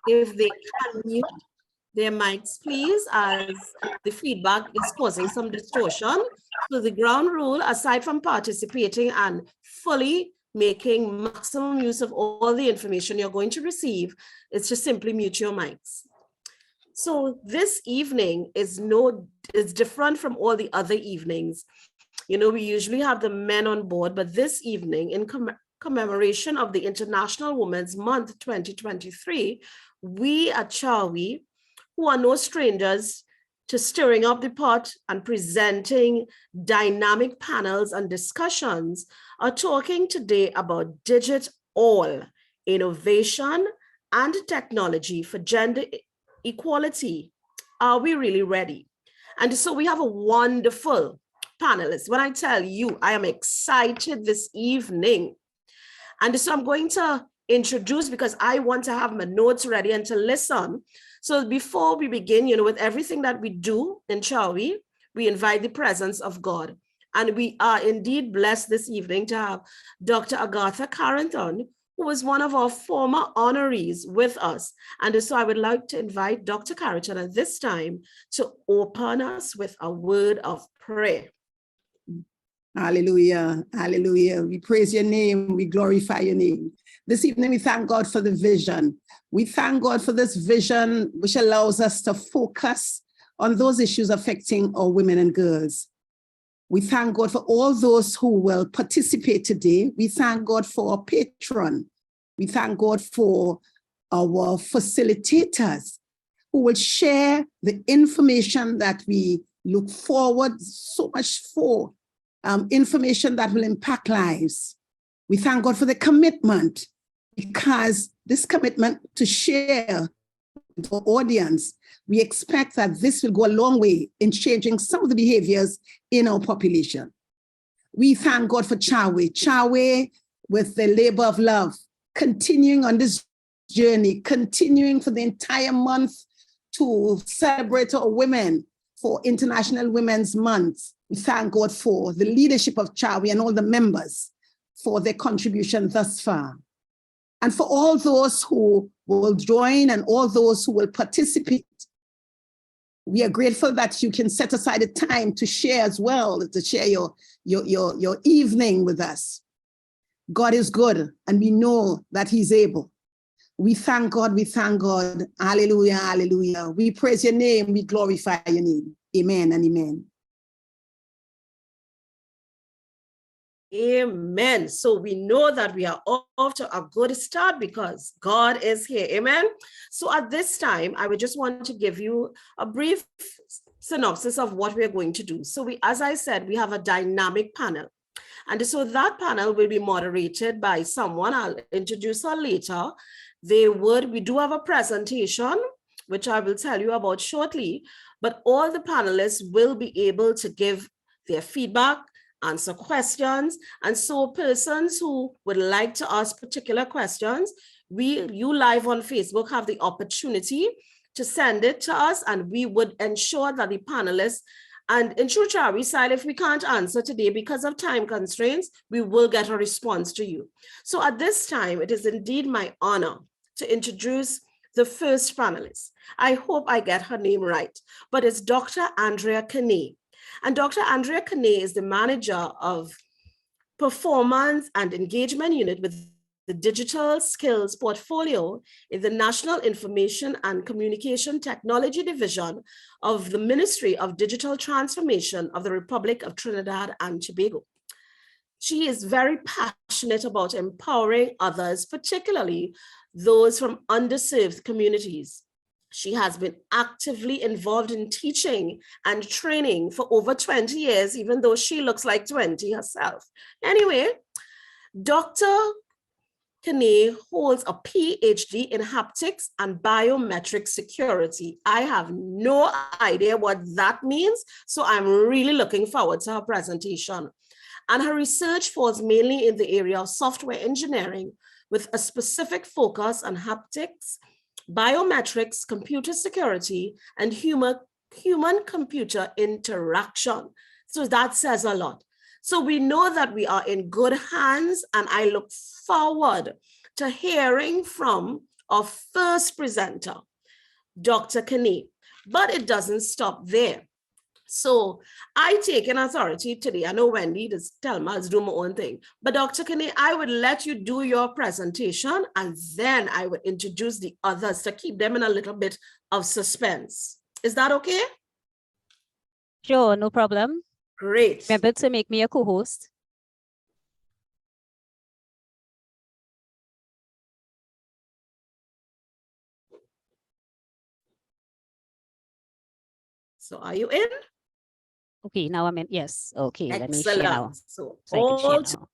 if they can mute their mics, please, as the feedback is causing some distortion. So the ground rule, aside from participating and fully making maximum use of all the information you're going to receive, is to simply mute your mics. So this evening is different from all the other evenings. You know, we usually have the men on board, but this evening, in commemoration of the International Women's Month 2023, we at CWHE, who are no strangers to stirring up the pot and presenting dynamic panels and discussions, are talking today about DigitALL, innovation and technology for gender equality. Are we really ready? And so we have a wonderful panelist. When I tell you, I am excited this evening. And so I'm going to introduce, because I want to have my notes ready and to listen. So before we begin, you know, with everything that we do in CWHE, we invite the presence of God. And we are indeed blessed this evening to have Dr. Agatha Carrington, who was one of our former honorees with us. And so I would like to invite Dr. Carrington at this time to open us with a word of prayer. Hallelujah, hallelujah. We praise your name, we glorify your name. This evening, we thank God for the vision. We thank God for this vision, which allows us to focus on those issues affecting our women and girls. We thank God for all those who will participate today. We thank God for our patron. We thank God for our facilitators who will share the information that we look forward so much for. Information that will impact lives. We thank God for the commitment, because this commitment to share with our audience, we expect that this will go a long way in changing some of the behaviors in our population. We thank God for CWHE. CWHE, with the labor of love, continuing on this journey, continuing for the entire month to celebrate our women for International Women's Month. We thank God for the leadership of CWHE and all the members for their contribution thus far. And for all those who will join and all those who will participate, we are grateful that you can set aside a time to share as well, to share your evening with us. God is good, and we know that he's able. We thank God, we thank God. Hallelujah, hallelujah. We praise your name, we glorify your name. Amen and amen. Amen. So we know that we are off to a good start because God is here. Amen. So at this time, I would just want to give you a brief synopsis of what we're going to do. So as I said, we have a dynamic panel. And so that panel will be moderated by someone. I'll introduce her later. We do have a presentation, which I will tell you about shortly, but all the panelists will be able to give their feedback, answer questions. And so persons who would like to ask particular questions, you live on Facebook have the opportunity to send it to us, and we would ensure that the panelists, and in true CWHE style, if we can't answer today because of time constraints, we will get a response to you. So at this time, it is indeed my honor to introduce the first panelist. I hope I get her name right, but it's Dr. Andrea CWHE. And Dr. Andrea CWHE is the manager of Performance and Engagement Unit with the Digital Skills Portfolio in the National Information and Communication Technology Division of the Ministry of Digital Transformation of the Republic of Trinidad and Tobago. She is very passionate about empowering others, particularly those from underserved communities. She has been actively involved in teaching and training for over 20 years, even though she looks like 20 herself. Anyway, Dr. CWHE holds a PhD in haptics and biometric security. I have no idea what that means, so I'm really looking forward to her presentation. And her research falls mainly in the area of software engineering with a specific focus on haptics, biometrics, computer security, and human-computer interaction. So that says a lot. So we know that we are in good hands, and I look forward to hearing from our first presenter, Dr. CWHE. But it doesn't stop there. So I take an authority today. I know Wendy does tell me I'll do my own thing. But Dr. CWHE, I would let you do your presentation and then I would introduce the others to keep them in a little bit of suspense. Is that okay? Sure, no problem. Great. Remember to make me a co-host. So are you in? Okay, now I'm in. Yes. Okay, Excellent. let me share now. So I can share all now.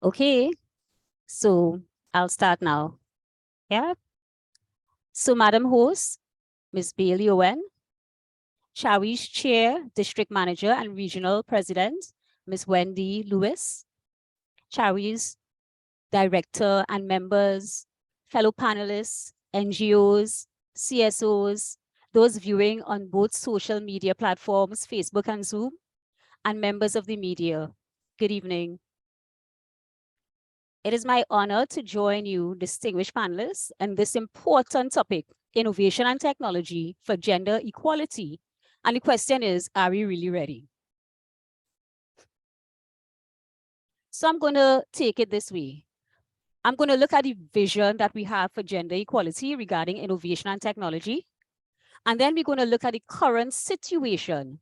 Okay, so I'll start now. Yeah. So, Madam Host, Ms. Bailey Owen, CWHE's Chair, District Manager and Regional President, Ms. Wendy Lewis, CWHE's Director and members, fellow panelists, NGOs, CSOs, those viewing on both social media platforms, Facebook and Zoom, and members of the media. Good evening. It is my honor to join you, distinguished panelists, on this important topic, innovation and technology for gender equality. And the question is, are we really ready? So I'm going to take it this way. I'm going to look at the vision that we have for gender equality regarding innovation and technology. And then we're going to look at the current situation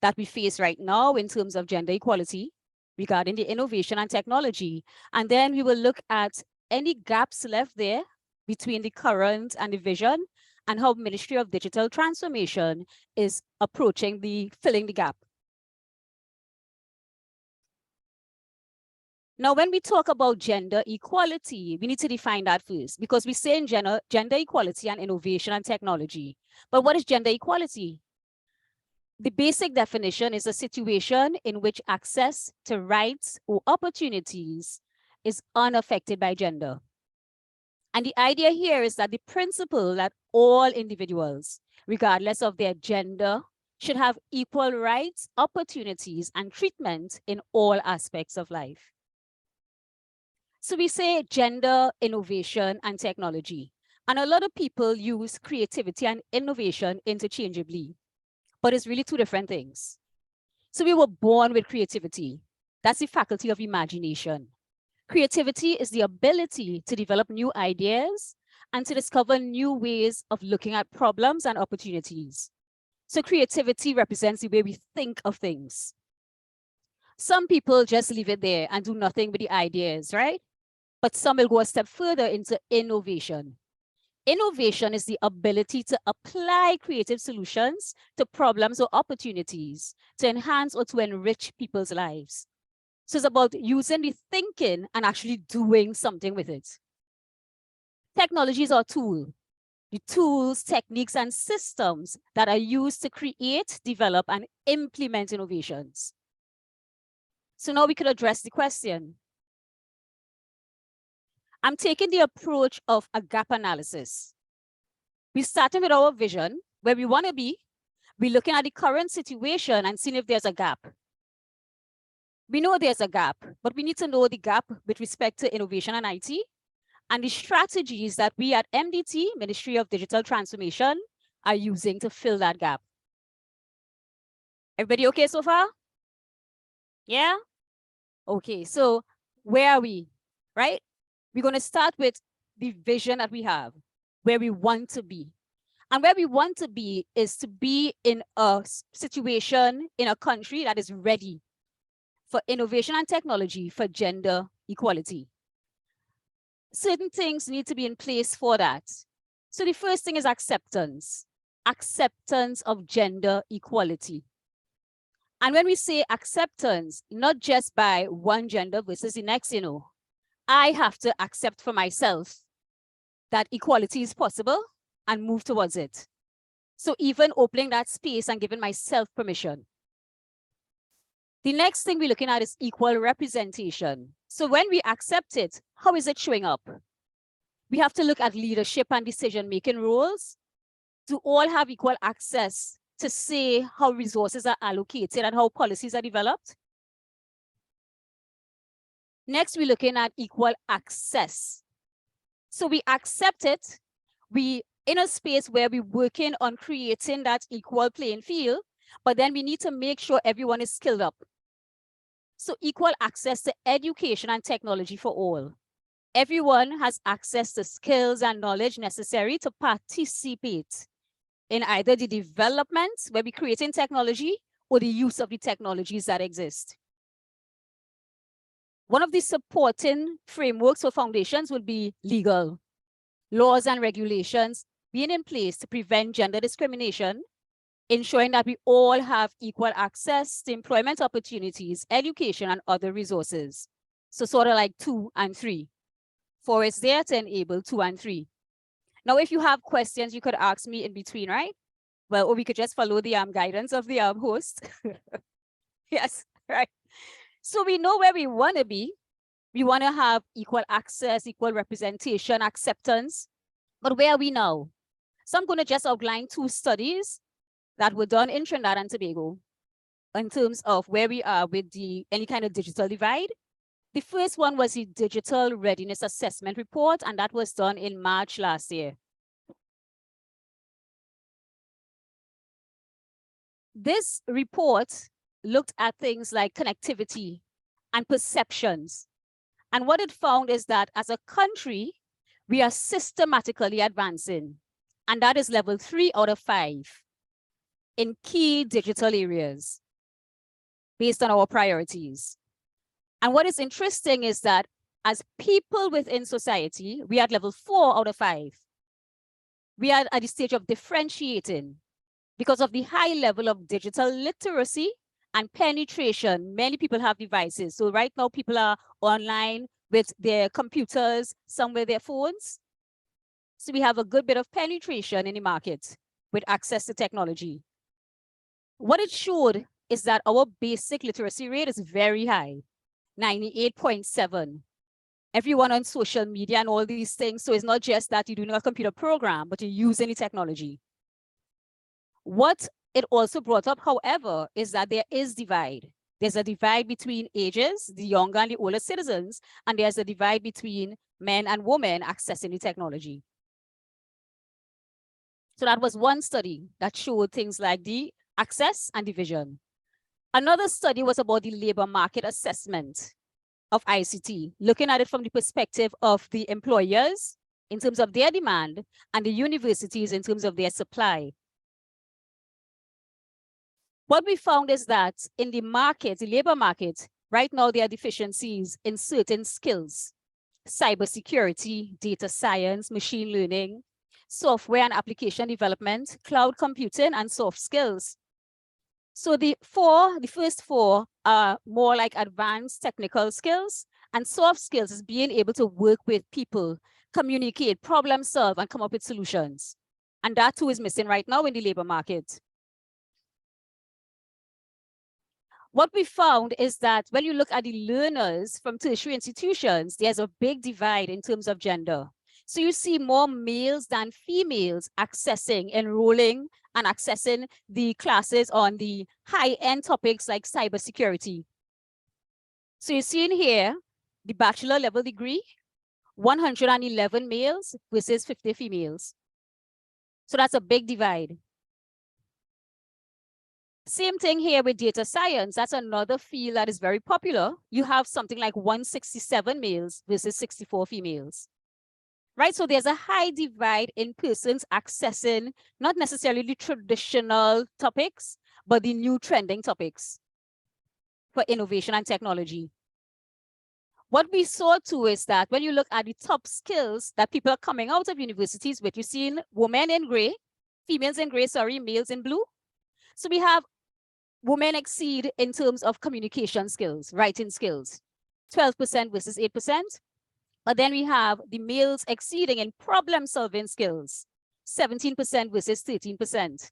that we face right now in terms of gender equality regarding the innovation and technology. And then we will look at any gaps left there between the current and the vision and how Ministry of Digital Transformation is approaching filling the gap. Now, when we talk about gender equality, we need to define that first because we say in gender equality and innovation and technology. But what is gender equality? The basic definition is a situation in which access to rights or opportunities is unaffected by gender. And the idea here is that the principle that all individuals, regardless of their gender, should have equal rights, opportunities, and treatment in all aspects of life. So we say gender, innovation, and technology. And a lot of people use creativity and innovation interchangeably, but it's really two different things. So we were born with creativity. That's the faculty of imagination. Creativity is the ability to develop new ideas and to discover new ways of looking at problems and opportunities. So creativity represents the way we think of things. Some people just leave it there and do nothing with the ideas, right? But some will go a step further into innovation. Innovation is the ability to apply creative solutions to problems or opportunities to enhance or to enrich people's lives. So it's about using the thinking and actually doing something with it. Technology is our tool. The tools, techniques, and systems that are used to create, develop, and implement innovations. So now we could address the question. I'm taking the approach of a gap analysis. We're starting with our vision, where we want to be. We're looking at the current situation and seeing if there's a gap. We know there's a gap, but we need to know the gap with respect to innovation and IT and the strategies that we at MDT, Ministry of Digital Transformation, are using to fill that gap. Everybody okay so far? Yeah? Okay, so where are we, right? We're going to start with the vision that we have, where we want to be. And where we want to be is to be in a situation, in a country that is ready for innovation and technology for gender equality. Certain things need to be in place for that. So the first thing is acceptance. Acceptance of gender equality. And when we say acceptance, not just by one gender versus the next, I have to accept for myself that equality is possible and move towards it. So even opening that space and giving myself permission. The next thing we're looking at is equal representation. So when we accept it, how is it showing up? We have to look at leadership and decision-making roles. Do all have equal access to say how resources are allocated and how policies are developed? Next, we're looking at equal access. So we accept it. We in a space where we're working on creating that equal playing field, but then we need to make sure everyone is skilled up. So equal access to education and technology for all. Everyone has access to skills and knowledge necessary to participate in either the development where we're creating technology or the use of the technologies that exist. One of the supporting frameworks or foundations would be legal. Laws and regulations being in place to prevent gender discrimination, ensuring that we all have equal access to employment opportunities, education, and other resources. So sort of like 2 and 3. 4 is there to enable 2 and 3. Now, if you have questions, you could ask me in between, right? Well, or we could just follow the guidance of the host. Yes, right. So we know where we want to be. We want to have equal access, equal representation, acceptance. But where are we now? So I'm going to just outline 2 studies that were done in Trinidad and Tobago in terms of where we are with any kind of digital divide. The first one was the Digital Readiness Assessment Report, and that was done in March last year. This report looked at things like connectivity and perceptions. And what it found is that as a country, we are systematically advancing. And that is level 3 out of 5 in key digital areas based on our priorities. And what is interesting is that as people within society, we are at level 4 out of 5. We are at the stage of differentiating because of the high level of digital literacy and penetration. Many people have devices. So right now people are online with their computers, some with their phones. So we have a good bit of penetration in the market with access to technology. What it showed is that our basic literacy rate is very high. 98.7. Everyone on social media and all these things. So it's not just that you're doing a computer program, but you're using the technology. What it also brought up, however, is that there is divide. There's a divide between ages, the younger and the older citizens, and there's a divide between men and women accessing the technology. So that was one study that showed things like the access and division. Another study was about the labor market assessment of ICT, looking at it from the perspective of the employers in terms of their demand and the universities in terms of their supply. What we found is that in the market, the labor market, right now there are deficiencies in certain skills: cybersecurity, data science, machine learning, software and application development, cloud computing, and soft skills. So the first 4 are more like advanced technical skills, and soft skills is being able to work with people, communicate, problem solve, and come up with solutions. And that too is missing right now in the labor market. What we found is that when you look at the learners from tertiary institutions, there's a big divide in terms of gender. So you see more males than females accessing, enrolling, and accessing the classes on the high-end topics like cybersecurity. So you're seeing here the bachelor level degree, 111 males versus 50 females. So that's a big divide. Same thing here with data science. That's another field that is very popular. You have something like 167 males versus 64 females. Right, so there's a high divide in persons accessing not necessarily the traditional topics, but the new trending topics for innovation and technology. What we saw too is that when you look at the top skills that people are coming out of universities with, you're seeing women in gray, females in gray, sorry, males in blue. So we have women exceed in terms of communication skills, writing skills, 12% versus 8%. But then we have the males exceeding in problem-solving skills, 17% versus 13%.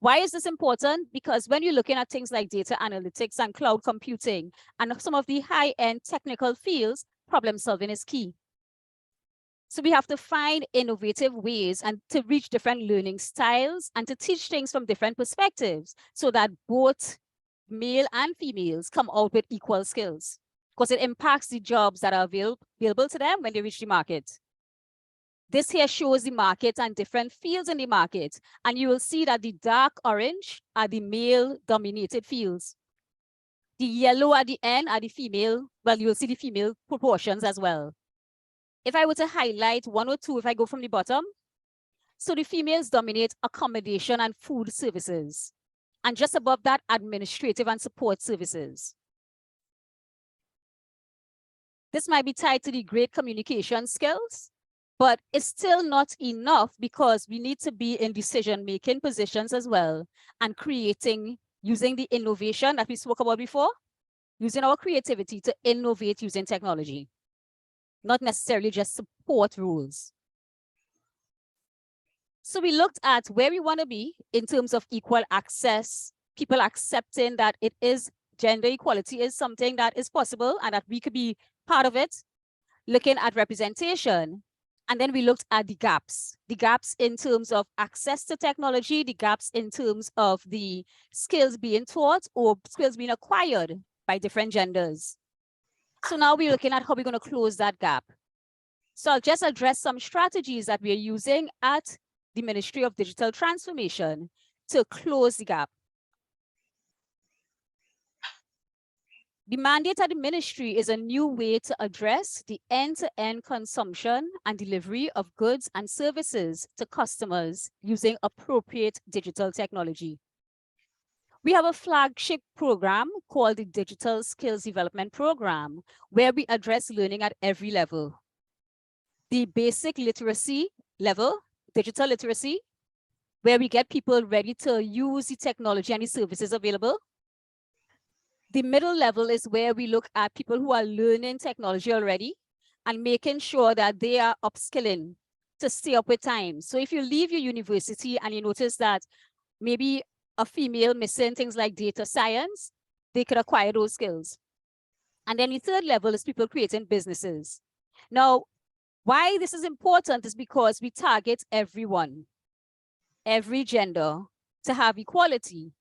Why is this important? Because when you're looking at things like data analytics and cloud computing and some of the high-end technical fields, problem solving is key. So we have to find innovative ways and to reach different learning styles and to teach things from different perspectives so that both male and females come out with equal skills, because it impacts the jobs that are available to them when they reach the market. This here shows the market and different fields in the market. And you will see that the dark orange are the male-dominated fields. The yellow at the end are the female. Well, you will see the female proportions as well. If I were to highlight one or two, if I go from the bottom, so the females dominate accommodation and food services. And just above that, administrative and support services. This might be tied to the great communication skills, but it's still not enough because we need to be in decision-making positions as well and creating, using the innovation that we spoke about before, using our creativity to innovate using technology, not necessarily just support rules. So we looked at where we want to be in terms of equal access, people accepting that it is gender equality is something that is possible and that we could be part of it, looking at representation. And then we looked at the gaps in terms of access to technology, the gaps in terms of the skills being taught or skills being acquired by different genders. So now we're looking at how we're going to close that gap. So I'll just address some strategies that we're using at the Ministry of Digital Transformation to close the gap. The mandate at the ministry is a new way to address the end-to-end consumption and delivery of goods and services to customers using appropriate digital technology. We have a flagship program called the Digital Skills Development Program, where we address learning at every level. The basic literacy level, digital literacy, where we get people ready to use the technology and the services available. The middle level is where we look at people who are learning technology already and making sure that they are upskilling to stay up with time. So if you leave your university and you notice that maybe a female missing things like data science, they could acquire those skills. And then the third level is people creating businesses. Now, why this is important is because we target everyone, every gender, to have equality,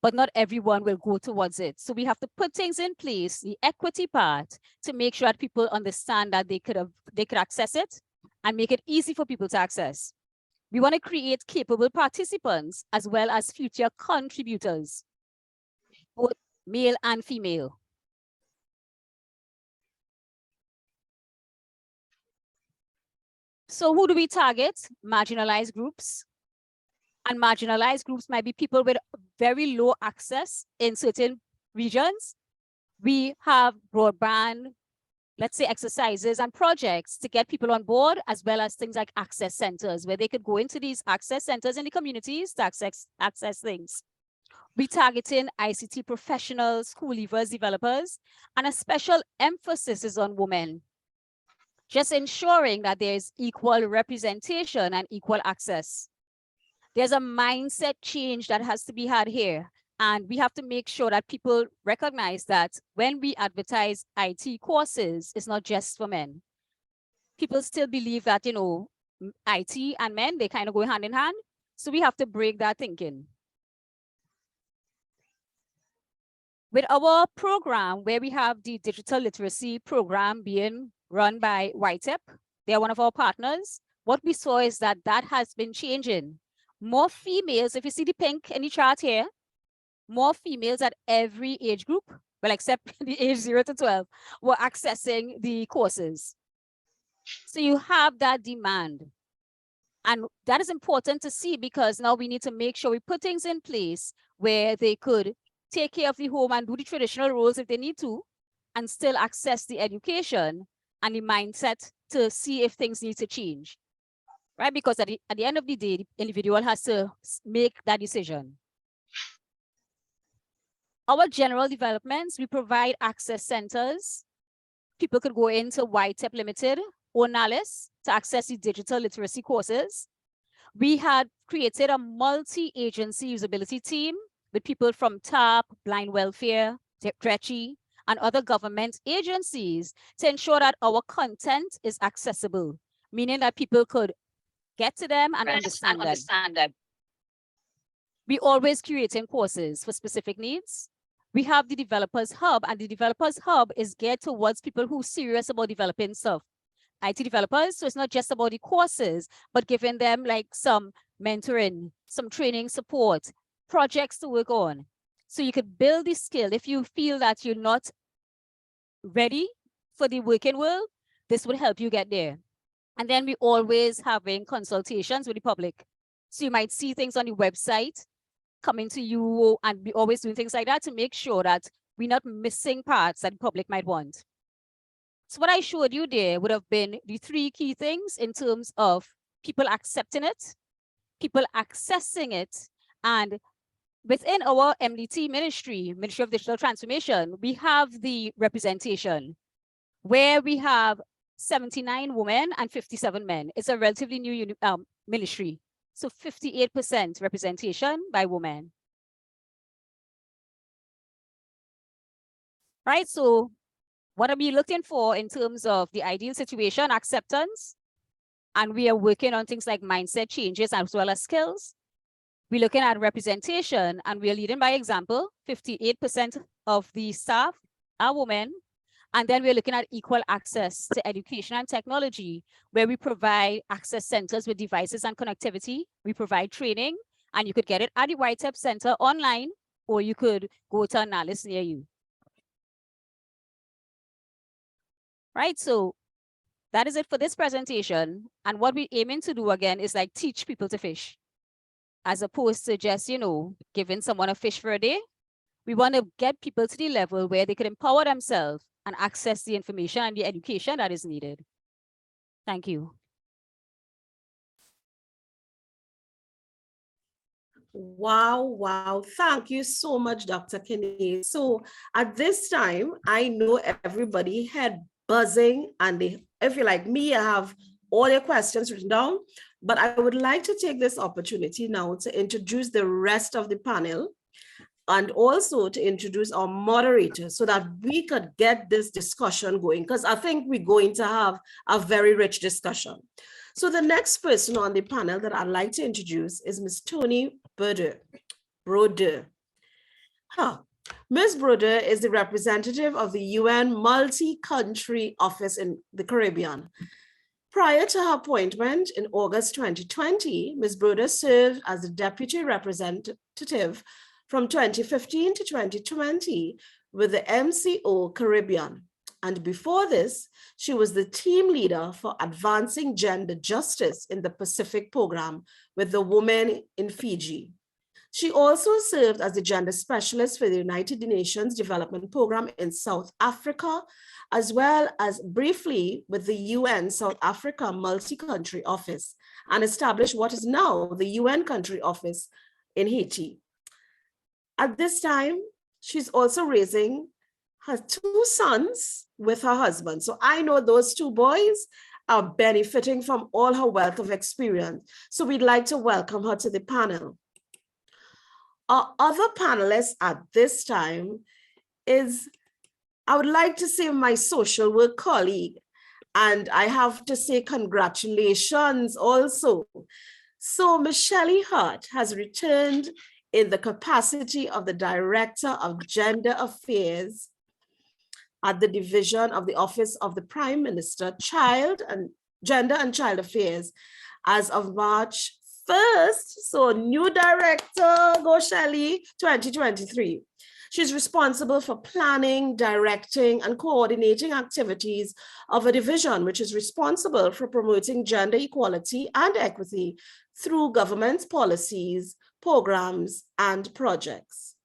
but not everyone will go towards it. So we have to put things in place, the equity part, to make sure that people understand that they could access it and make it easy for people to access. We want to create capable participants as well as future contributors, both male and female. So who do we target? Marginalized groups. And marginalized groups might be people with very low access in certain regions. We have broadband, let's say, exercises and projects to get people on board, as well as things like access centers, where they could go into these access centers in the communities to access things. We're targeting ICT professionals, school leavers, developers, and a special emphasis is on women. Just ensuring that there's equal representation and equal access. There's a mindset change that has to be had here. And we have to make sure that people recognize that when we advertise IT courses, it's not just for men. People still believe that, you know, IT and men, they kind of go hand in hand. So we have to break that thinking. With our program, where we have the digital literacy program being run by YTEP, they are one of our partners. What we saw is that that has been changing. More females, if you see the pink in the chart here, more females at every age group, well, except the age 0 to 12, were accessing the courses. So you have that demand. And that is important to see because now we need to make sure we put things in place where they could take care of the home and do the traditional roles if they need to, and still access the education and the mindset to see if things need to change. Right? Because at the end of the day, the individual has to make that decision. Our general developments, we provide access centers. People could go into YTEP Limited or NALIS to access the digital literacy courses. We had created a multi-agency usability team with people from TAP, Blind Welfare, CWHE, and other government agencies to ensure that our content is accessible, meaning that people could get to them and understand them. We always creating courses for specific needs. We have the Developers Hub, and the Developers Hub is geared towards people who are serious about developing stuff. IT developers, so it's not just about the courses, but giving them like some mentoring, some training support, projects to work on. So you could build the skill. If you feel that you're not ready for the working world, this would help you get there. And then we always having consultations with the public. So you might see things on the website coming to you, and we always doing things like that to make sure that we're not missing parts that the public might want. So what I showed you there would have been the 3 key things in terms of people accepting it, people accessing it, and within our MDT ministry, Ministry of Digital Transformation, we have the representation where we have 79 women and 57 men. It's a relatively new ministry. So 58% representation by women. Right, so what are we looking for in terms of the ideal situation, acceptance? And we are working on things like mindset changes as well as skills. We're looking at representation, and we're leading by example. 58% of the staff are women. And then we're looking at equal access to education and technology, where we provide access centers with devices and connectivity. We provide training, and you could get it at the YTEP Center online, or you could go to an analyst near you. Right, so that is it for this presentation. And what we're aiming to do again is like teach people to fish, as opposed to just, you know, giving someone a fish for a day. We want to get people to the level where they can empower themselves and access the information and the education that is needed. Thank you. Wow. Thank you so much, Dr. Kinney. So at this time, I know everybody had buzzing, and if you're like me, I have all your questions written down, but I would like to take this opportunity now to introduce the rest of the panel, and also to introduce our moderator so that we could get this discussion going, because I think we're going to have a very rich discussion. So the next person on the panel that I'd like to introduce is Ms. Toni Broder. Ms. Broder is the representative of the UN Multi-Country Office in the Caribbean. Prior to her appointment in August 2020, Ms. Broder served as the deputy representative from 2015 to 2020 with the MCO Caribbean. And before this, she was the team leader for advancing gender justice in the Pacific program with the Women in Fiji. She also served as the gender specialist for the United Nations Development Program in South Africa, as well as briefly with the UN South Africa Multi-Country Office, and established what is now the UN Country Office in Haiti. At this time, she's also raising her 2 sons with her husband. So I know those 2 boys are benefiting from all her wealth of experience. So we'd like to welcome her to the panel. Our other panelist at this time is, I would like to say, my social work colleague, and I have to say congratulations also. So Michelle Hart has returned in the capacity of the Director of Gender Affairs at the Division of the Office of the Prime Minister, Gender and Child Affairs as of March 1st. So new director, go Shelley, 2023. She's responsible for planning, directing, and coordinating activities of a division which is responsible for promoting gender equality and equity through government policies, programs, and projects.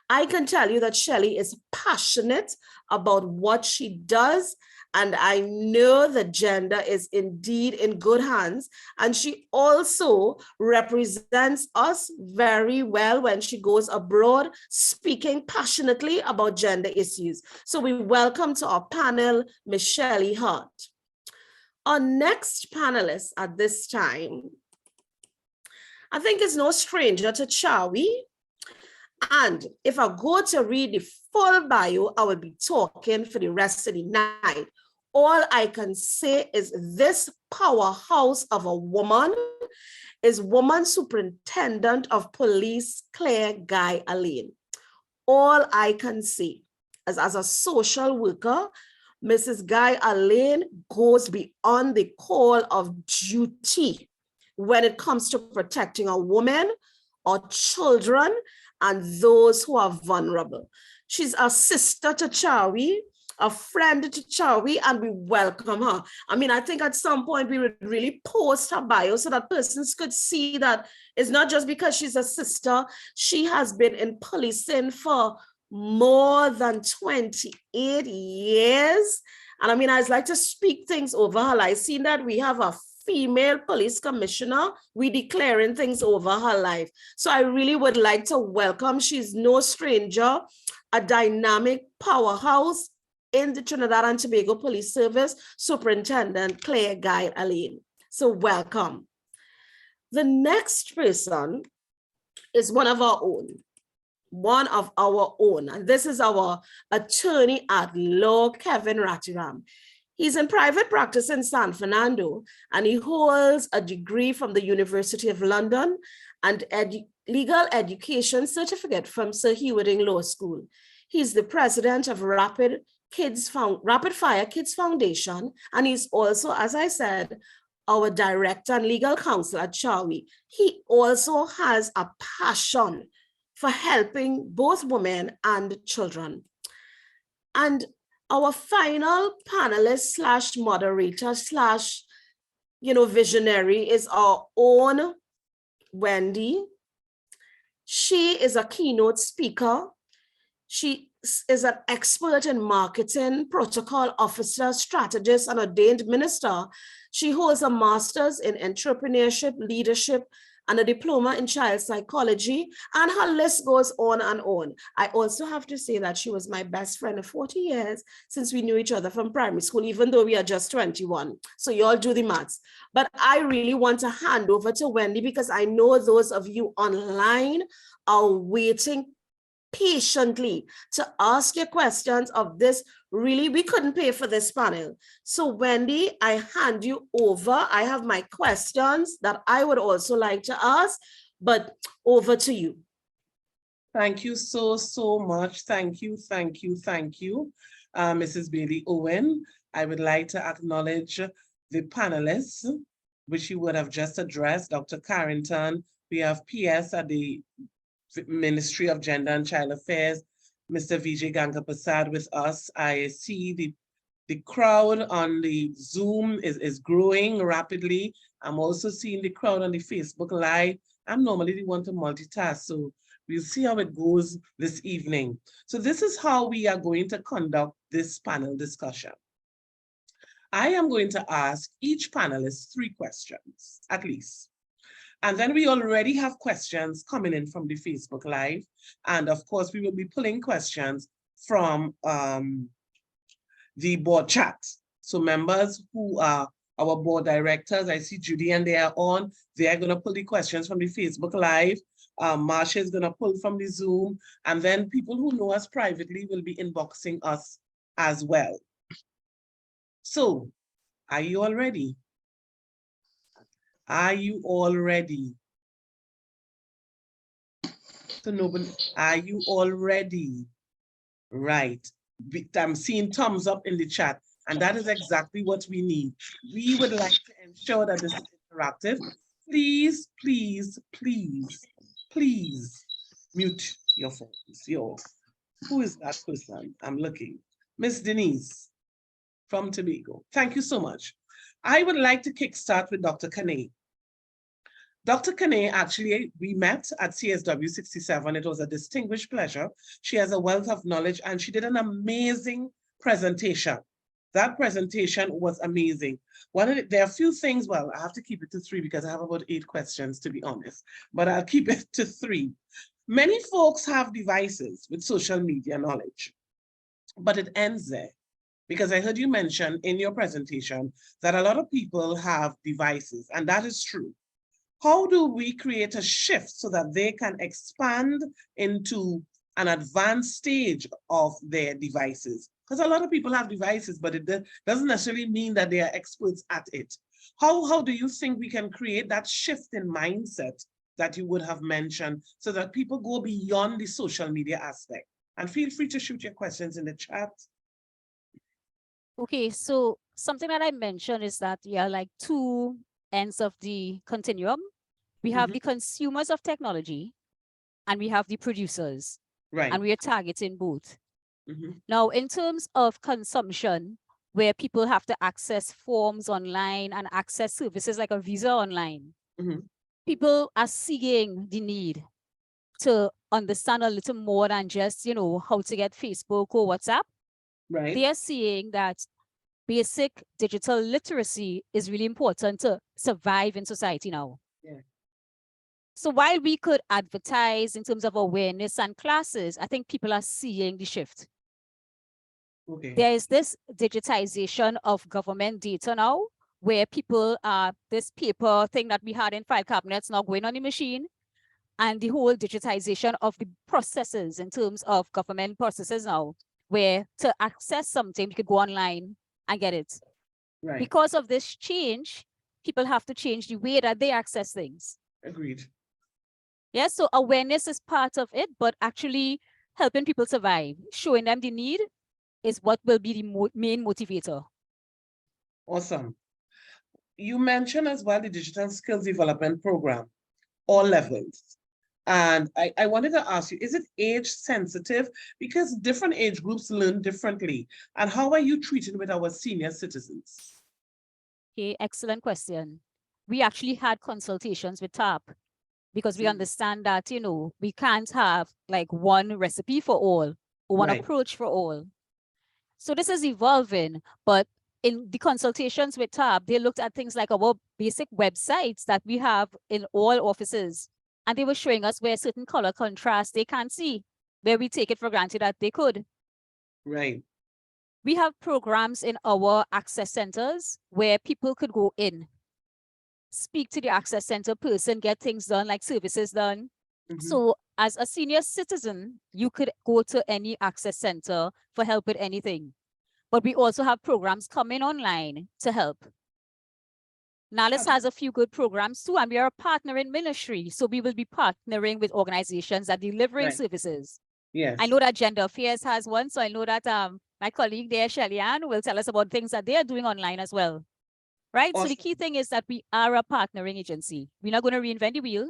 I can tell you that Shelley is passionate about what she does, and I know that gender is indeed in good hands. And she also represents us very well when she goes abroad, speaking passionately about gender issues. So we welcome to our panel, Michelle Hart. Our next panelist at this time I think is no stranger to CWHE. And if I go to read the full bio, I will be talking for the rest of the night. All I can say is this powerhouse of a woman is Woman Superintendent of Police Claire Guy Alain. All I can say is, as a social worker, Mrs. Guy Alain goes beyond the call of duty when it comes to protecting a woman or children and those who are vulnerable. She's a sister to CWHE, a friend to CWHE, and we welcome her. I mean, I think at some point we would really post her bio so that persons could see that it's not just because she's a sister. She has been in policing for more than 28 years. And I mean, I'd like to speak things over her. I've seen that we have a female police commissioner, we declaring things over her life. So I really would like to welcome, she's no stranger, a dynamic powerhouse in the Trinidad and Tobago Police Service, Superintendent Claire Guy Alain. So welcome. The next person is one of our own. And this is our attorney at law, Kevin Ratiram. He's in private practice in San Fernando, and he holds a degree from the University of London and legal education certificate from Sir Hewarding Law School. He's the president of Rapid Fire Kids Foundation, and he's also, as I said, our director and legal counsel at CWHE. He also has a passion for helping both women and children. And our final panelist slash moderator slash, visionary is our own Wendy. She is a keynote speaker. She is an expert in marketing, protocol officer, strategist, and ordained minister. She holds a master's in entrepreneurship, leadership, and a diploma in child psychology, and her list goes on and on. I also have to say that she was my best friend of 40 years since we knew each other from primary school, even though we are just 21. So you all do the maths. But I really want to hand over to Wendy because I know those of you online are waiting patiently to ask your questions of this. Really, we couldn't pay for this panel. So Wendy, I hand you over. I have my questions that I would also like to ask, but over to you. Thank you so much. Thank you, Mrs. Bailey Owen. I would like to acknowledge the panelists, which you would have just addressed, Dr. Carrington. We have PS at the Ministry of Gender and Child Affairs, Mr. Vijay Gangapasad with us. I see the crowd on the Zoom is growing rapidly. I'm also seeing the crowd on the Facebook Live. I'm normally the one to multitask, so we'll see how it goes this evening. So this is how we are going to conduct this panel discussion. I am going to ask each panelist 3 questions, at least. And then we already have questions coming in from the Facebook Live. And of course, we will be pulling questions from the board chat. So members who are our board directors, I see Judy and they are on, they are going to pull the questions from the Facebook Live. Marsha is going to pull from the Zoom. And then people who know us privately will be inboxing us as well. So, are you all ready? Are you all ready? So nobody, are you all ready? Right. I'm seeing thumbs up in the chat, and that is exactly what we need. We would like to ensure that this is interactive. Please, please, please, please mute your phones. Who is that person? I'm looking. Miss Denise from Tobago. Thank you so much. I would like to kickstart with Dr. Kane. Dr. Kane, actually, we met at CSW 67. It was a distinguished pleasure. She has a wealth of knowledge and she did an amazing presentation. That presentation was amazing. There are a few things, well, I have to keep it to 3 because I have about 8 questions, to be honest, but I'll keep it to 3. Many folks have devices with social media knowledge, but it ends there. Because I heard you mention in your presentation that a lot of people have devices, and that is true. How do we create a shift so that they can expand into an advanced stage of their devices? Because a lot of people have devices, but it doesn't necessarily mean that they are experts at it. How do you think we can create that shift in mindset that you would have mentioned so that people go beyond the social media aspect? And feel free to shoot your questions in the chat. Okay, so something that I mentioned is that we are like two ends of the continuum. We have the consumers of technology and we have the producers, Right. and we are targeting both. Mhm. Now, in terms of consumption, where people have to access forms online and access services like a visa online, Mhm. people are seeing the need to understand a little more than just, how to get Facebook or WhatsApp. Right. They are seeing that basic digital literacy is really important to survive in society now. Yeah. So while we could advertise in terms of awareness and classes, I think people are seeing the shift. Okay. There is this digitization of government data now, where people this paper thing that we had in file cabinets now going on the machine, and the whole digitization of the processes in terms of government processes now, where to access something, you could go online and get it. Right. Because of this change, people have to change the way that they access things. Agreed. Yeah, so awareness is part of it, but actually helping people survive, showing them the need is what will be the main motivator. Awesome. You mentioned as well the digital skills development program, all levels. And I wanted to ask you, is it age sensitive? Because different age groups learn differently. And how are you treating with our senior citizens? Okay, excellent question. We actually had consultations with TAP because we understand that, we can't have like one recipe for all or one Right. approach for all. So this is evolving, but in the consultations with TAP, they looked at things like our basic websites that we have in all offices. And they were showing us where certain color contrast they can't see, where we take it for granted that they could. Right. We have programs in our access centers where people could go in, speak to the access center person, get things done, like services done. So as a senior citizen, you could go to any access center for help with anything. But we also have programs coming online to help. Nalis has a few good programs too, and we are a partner in ministry. So we will be partnering with organizations that are delivering services. Yes. I know that Gender Affairs has one, so I know that my colleague there, Shelly Ann, will tell us about things that they are doing online as well. Right? Awesome. So the key thing is that we are a partnering agency. We're not going to reinvent the wheel,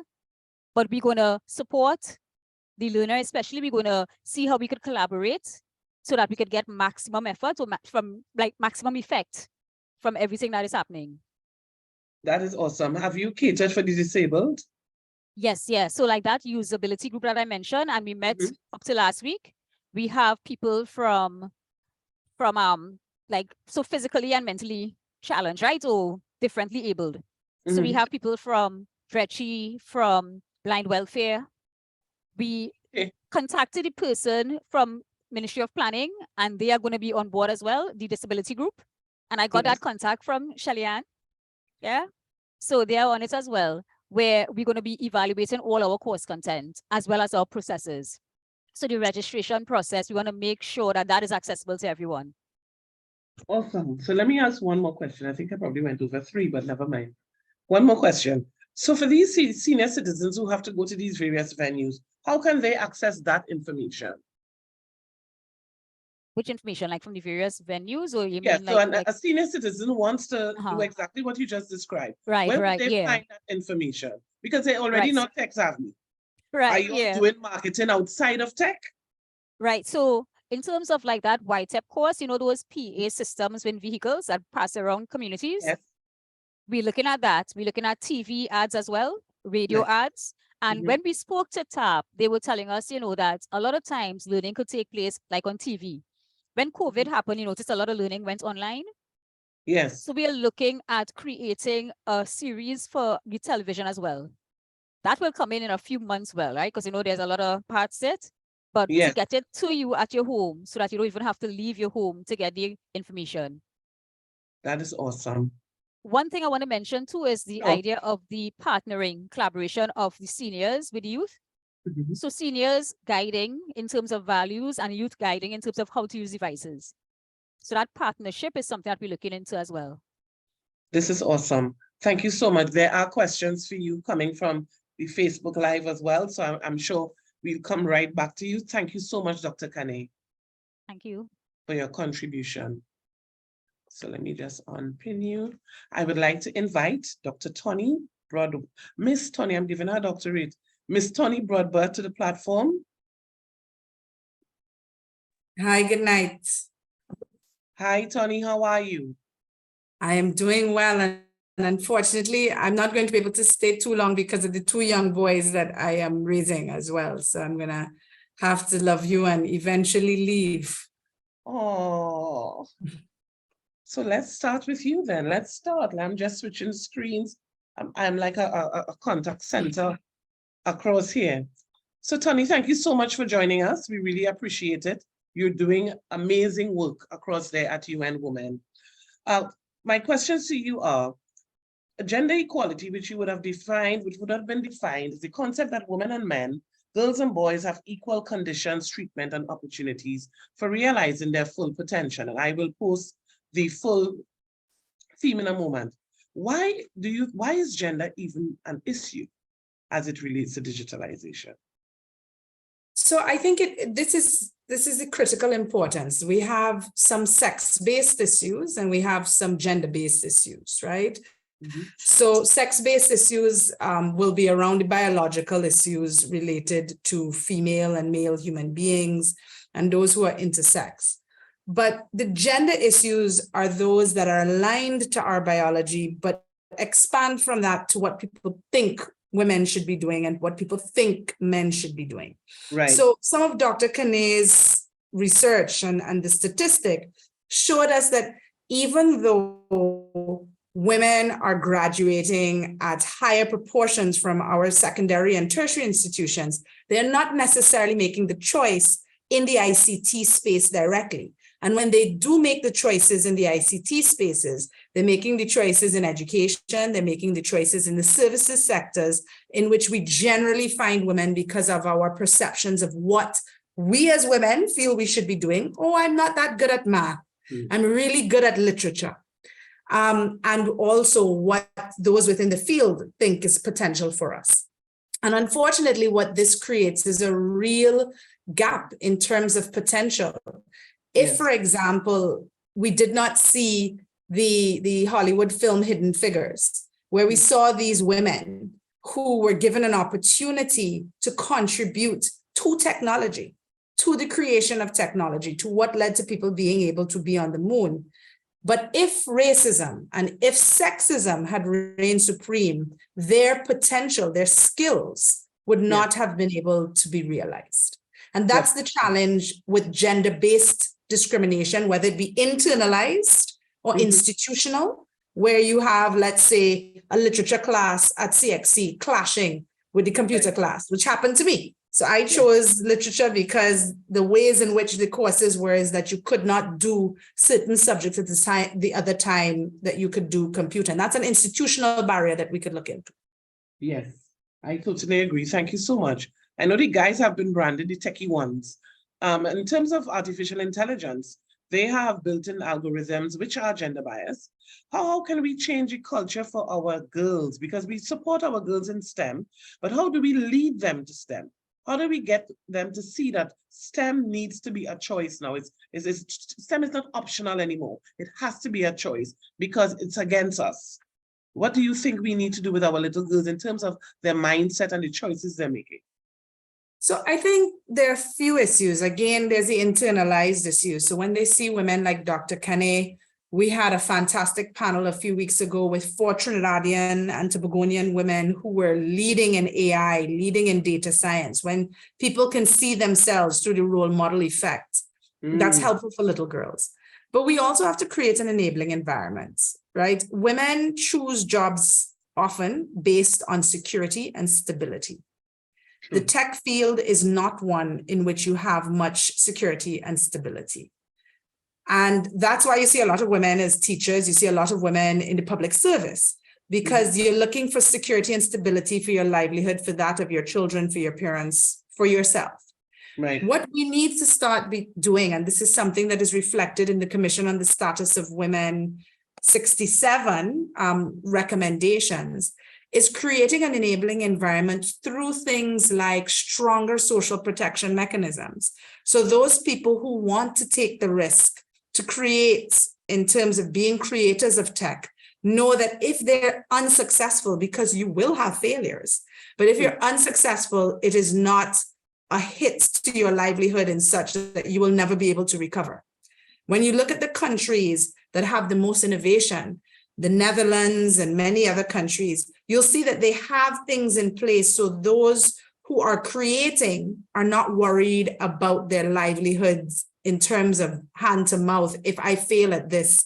but we're going to support the learner, especially. We're going to see how we could collaborate so that we could get maximum effort or maximum effect from everything that is happening. That is awesome. Have you catered for the disabled? Yes, yes. So like that usability group that I mentioned, and we met up to last week. We have people from so physically and mentally challenged, right? Or differently abled. So we have people from DigitALL, from Blind Welfare. We contacted the person from Ministry of Planning, and they are going to be on board as well, the disability group. And I got that contact from Shelly Ann. Yeah. So they are on it as well, where we're going to be evaluating all our course content as well as our processes. So the registration process, we want to make sure that that is accessible to everyone. Awesome. So let me ask one more question. I think I probably went over 3, but never mind. One more question. So for these senior citizens who have to go to these various venues, how can they access that information? Which information, like from the various venues, or you Yes, mean so like a senior citizen wants to do exactly what you just described. Right, Where right, would they yeah. find that information? Because they're already not tech savvy. Right, Are you yeah. doing marketing outside of tech? Right. So in terms of like that YTEP course, those PA systems in vehicles that pass around communities. Yes. We're looking at that. We're looking at TV ads as well, radio ads. And when we spoke to TAP, they were telling us, that a lot of times learning could take place like on TV. When COVID happened, you noticed a lot of learning went online. Yes. So we are looking at creating a series for the television as well. That will come in a few months, right? Because, there's a lot of parts it. But to get it to you at your home so that you don't even have to leave your home to get the information. That is awesome. one thing I want to mention too is the Sure. idea of the partnering collaboration of the seniors with the youth. Mhm. So seniors guiding in terms of values and youth guiding in terms of how to use devices. So that partnership is something that we're looking into as well. This is awesome. Thank you so much. There are questions for you coming from the Facebook Live as well. So I'm sure we'll come right back to you. Thank you so much, Dr. Kane, Thank you. for your contribution. So let me just unpin you. I would like to invite Dr. Tony Broad, Miss Tony, I'm giving her a doctorate, Miss Tony Broadbert to the platform. Hi, good night. Hi, Tony, how are you? I am doing well, and unfortunately, I'm not going to be able to stay too long because of the two young boys that I am raising as well. So I'm gonna have to love you and eventually leave. Oh, so let's start with you then. Let's start. I'm just switching screens. I'm like a contact center across here. So Tony, thank you so much for joining us. We really appreciate it. You're doing amazing work across there at UN Women. My questions to you are, gender equality, which you would have defined, which would have been defined, is the concept that women and men, girls and boys have equal conditions, treatment, and opportunities for realizing their full potential. And I will post the full theme in a moment. Why is gender even an issue as it relates to digitalization? So I think this is the critical importance. We have some sex-based issues and we have some gender-based issues, right? Mhm. So sex-based issues will be around the biological issues related to female and male human beings and those who are intersex. But the gender issues are those that are aligned to our biology, but expand from that to what people think women should be doing and what people think men should be doing. Right. So some of Dr. Kane's research and the statistic showed us that even though women are graduating at higher proportions from our secondary and tertiary institutions, they're not necessarily making the choice in the ICT space directly. And when they do make the choices in the ICT spaces, they're making the choices in education, they're making the choices in the services sectors in which we generally find women because of our perceptions of what we as women feel we should be doing. Oh, I'm not that good at math. I'm really good at literature. And also what those within the field think is potential for us. And unfortunately, what this creates is a real gap in terms of potential. If, Yes. for example, we did not see the Hollywood film Hidden Figures, where we saw these women who were given an opportunity to contribute to technology, to the creation of technology, to what led to people being able to be on the moon. But if racism and if sexism had reigned supreme, their potential, their skills would not have been able to be realized. And that's the challenge with gender-based discrimination, whether it be internalized or institutional, where you have, let's say, a literature class at CXC clashing with the computer class, which happened to me. So I chose literature because the ways in which the courses were is that you could not do certain subjects at the other time that you could do computer. And that's an institutional barrier that we could look into. Yes, I totally agree. Thank you so much. I know the guys have been branded the techie ones. In terms of artificial intelligence, they have built-in algorithms which are gender biased. How can we change the culture for our girls? Because we support our girls in STEM, but how do we lead them to STEM? How do we get them to see that STEM needs to be a choice now? STEM is not optional anymore. It has to be a choice because it's against us. What do you think we need to do with our little girls in terms of their mindset and the choices they're making? So I think there are a few issues. Again, there's the internalized issue. So when they see women like Dr. Kane, we had a fantastic panel a few weeks ago with 4 Trinidadian and Tobagonian women who were leading in AI, leading in data science. When people can see themselves through the role model effect, that's helpful for little girls. But we also have to create an enabling environment, right? Women choose jobs often based on security and stability. The tech field is not one in which you have much security and stability. And that's why you see a lot of women as teachers, you see a lot of women in the public service, because you're looking for security and stability for your livelihood, for that of your children, for your parents, for yourself. Right. What we need to start doing, and this is something that is reflected in the Commission on the Status of Women 67 recommendations, is creating an enabling environment through things like stronger social protection mechanisms. So those people who want to take the risk to create in terms of being creators of tech, know that if they're unsuccessful, because you will have failures, but if you're unsuccessful, it is not a hit to your livelihood in such that you will never be able to recover. When you look at the countries that have the most innovation, the Netherlands and many other countries, you'll see that they have things in place so those who are creating are not worried about their livelihoods in terms of hand to mouth. If I fail at this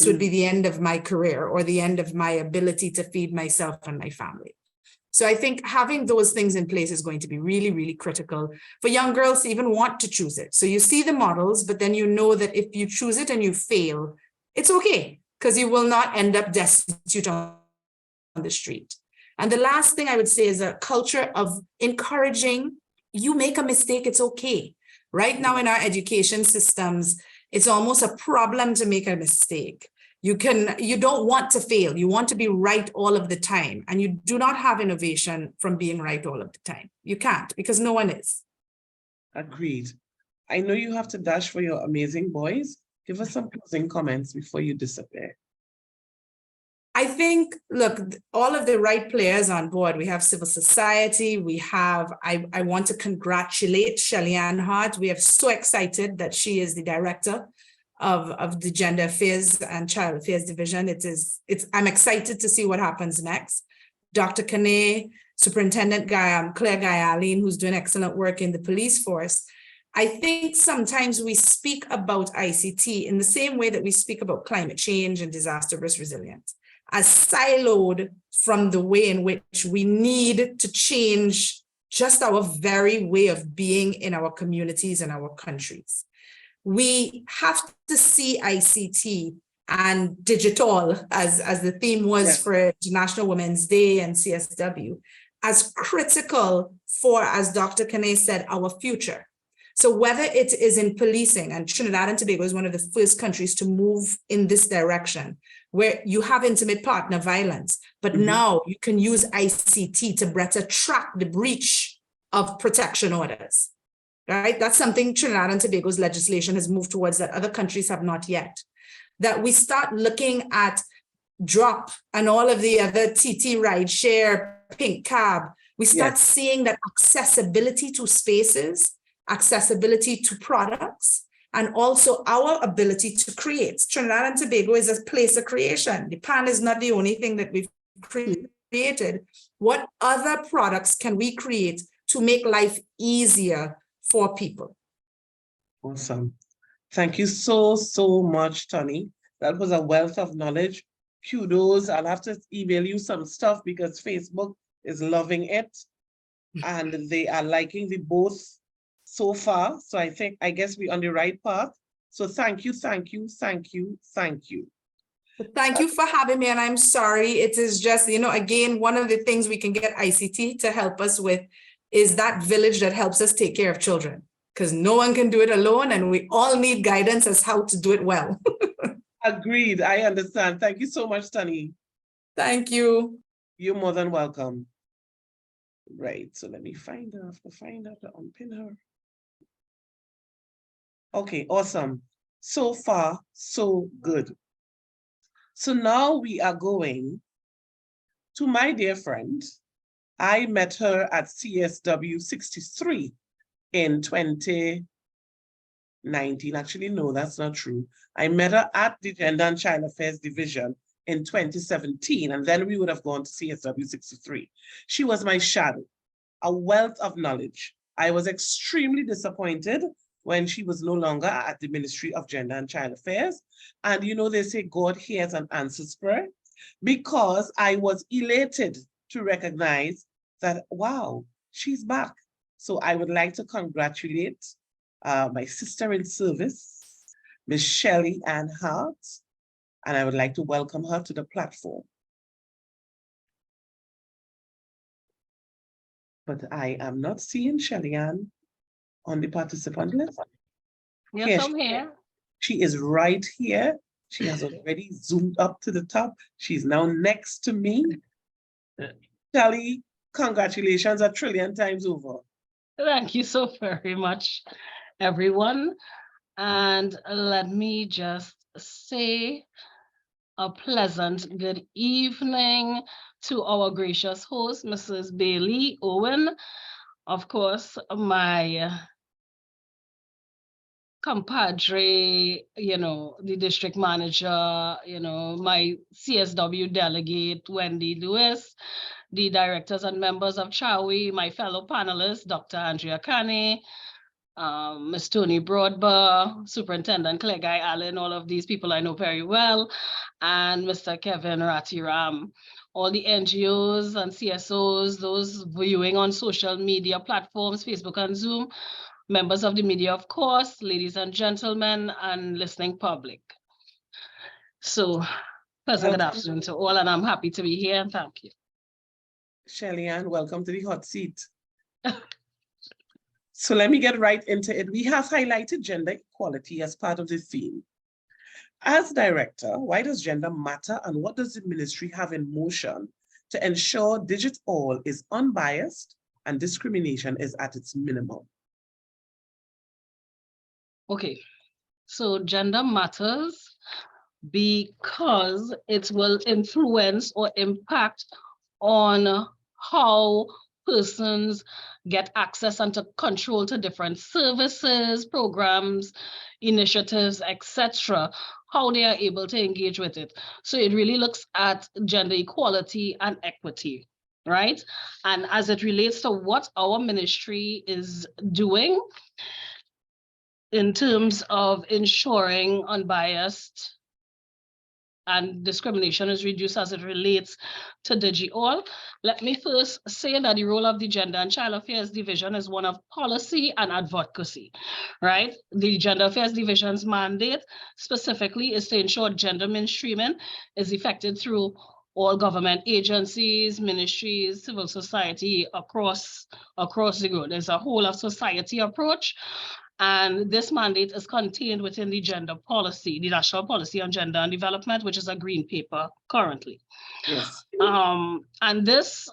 would be the end of my career or the end of my ability to feed myself and my family. So I think having those things in place is going to be really, really critical for young girls to even want to choose it. So you see the models, but then you know that if you choose it and you fail, it's okay, because you will not end up destitute on the street. And the last thing I would say is a culture of encouraging, you make a mistake, it's okay. Right now in our education systems, it's almost a problem to make a mistake. You don't want to fail. You want to be right all of the time. And you do not have innovation from being right all of the time. You can't, because no one is. Agreed. I know you have to dash for your amazing boys. Give us some closing comments before you disappear. I think, look, all of the right players on board. We have civil society. We have, I want to congratulate Shelly Ann Hart. We are so excited that she is the director of the Gender Affairs and Child Affairs Division. I'm excited to see what happens next. Dr. Kane, Superintendent Claire Guyalene, who's doing excellent work in the police force. I think sometimes we speak about ICT in the same way that we speak about climate change and disaster risk resilience, as siloed from the way in which we need to change just our very way of being in our communities and our countries. We have to see ICT and DigitALL, as the theme was for International Women's Day and CSW, as critical for, as Dr. Kane said, our future. So whether it is in policing, and Trinidad and Tobago is one of the first countries to move in this direction, where you have intimate partner violence, but now you can use ICT to better track the breach of protection orders, right? That's something Trinidad and Tobago's legislation has moved towards that other countries have not yet. That we start looking at Drop and all of the other TT ride share, Pink Cab. We start seeing that accessibility to spaces, accessibility to products, and also our ability to create. Trinidad and Tobago is a place of creation. The pan is not the only thing that we've created. What other products can we create to make life easier for people? Awesome. Thank you so, so much, Tony. That was a wealth of knowledge. Kudos. I'll have to email you some stuff because Facebook is loving it and they are liking the both so far. So I guess we're on the right path. So thank you, thank you, thank you, thank you. Thank you for having me. And I'm sorry, it is just, again, one of the things we can get ICT to help us with is that village that helps us take care of children, because no one can do it alone and we all need guidance as how to do it well. Agreed. I understand. Thank you so much, Tani. Thank you. You're more than welcome. Right. So let me find her. I have to find her to unpin her. Okay, awesome. So far, so good. So now we are going to my dear friend. I met her at CSW 63 in 2019. Actually, no, that's not true. I met her at the Gender and Child Affairs Division in 2017, and then we would have gone to CSW 63. She was my shadow, a wealth of knowledge. I was extremely disappointed when she was no longer at the Ministry of Gender and Child Affairs. And they say God hears and answers prayer, because I was elated to recognize that, wow, she's back. So I would like to congratulate my sister in service, Ms. Shelley Ann Hart, and I would like to welcome her to the platform. But I am not seeing Shelley Ann on the participant list. Yes, I'm here. She is right here. She has already zoomed up to the top. She's now next to me. Shelley, congratulations a trillion times over. Thank you so very much, everyone. And let me just say a pleasant good evening to our gracious host, Mrs. Bailey Owen. Of course, my compadre, the district manager, my CSW delegate, Wendy Lewis, the directors and members of CWHE, my fellow panelists, Dr. Andrea Kane, Ms. Tony Broadbar, Superintendent Clegg Allen, all of these people I know very well, and Mr. Kevin Ratiram, all the NGOs and CSOs, those viewing on social media platforms, Facebook and Zoom, members of the media, of course, ladies and gentlemen, and listening public. So, pleasant good afternoon to all, and I'm happy to be here, and thank you. Shelley Ann, welcome to the hot seat. So let me get right into it. We have highlighted gender equality as part of the theme. As director, why does gender matter, and what does the ministry have in motion to ensure DigitALL is unbiased and discrimination is at its minimum? Okay, so gender matters because it will influence or impact on how persons get access and to control to different services, programs, initiatives, etc., how they are able to engage with it. So it really looks at gender equality and equity, right? And as it relates to what our ministry is doing in terms of ensuring unbiased and discrimination is reduced as it relates to DigitALL. Let me first say that the role of the Gender and Child Affairs Division is one of policy and advocacy, right? The Gender Affairs Division's mandate specifically is to ensure gender mainstreaming is effected through all government agencies, ministries, civil society across the globe. There's a whole of society approach. And this mandate is contained within the gender policy, the National Policy on Gender and Development, which is a green paper currently. Yes. And this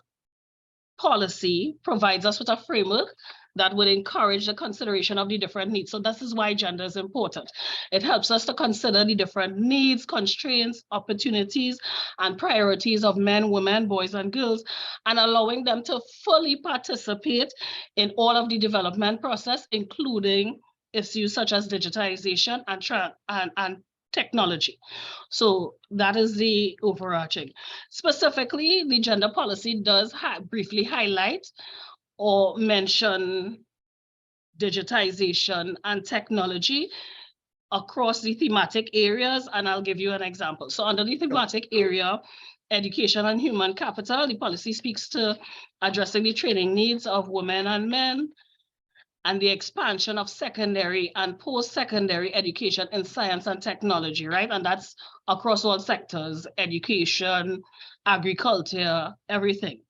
policy provides us with a framework that would encourage the consideration of the different needs. So this is why gender is important. It helps us to consider the different needs, constraints, opportunities, and priorities of men, women, boys, and girls, and allowing them to fully participate in all of the development process, including issues such as digitization and technology. So that is the overarching. Specifically, the gender policy does briefly highlight or mention digitization and technology across the thematic areas, and I'll give you an example. So under the thematic area, education and human capital, the policy speaks to addressing the training needs of women and men, and the expansion of secondary and post-secondary education in science and technology, right? And that's across all sectors, education, agriculture, everything.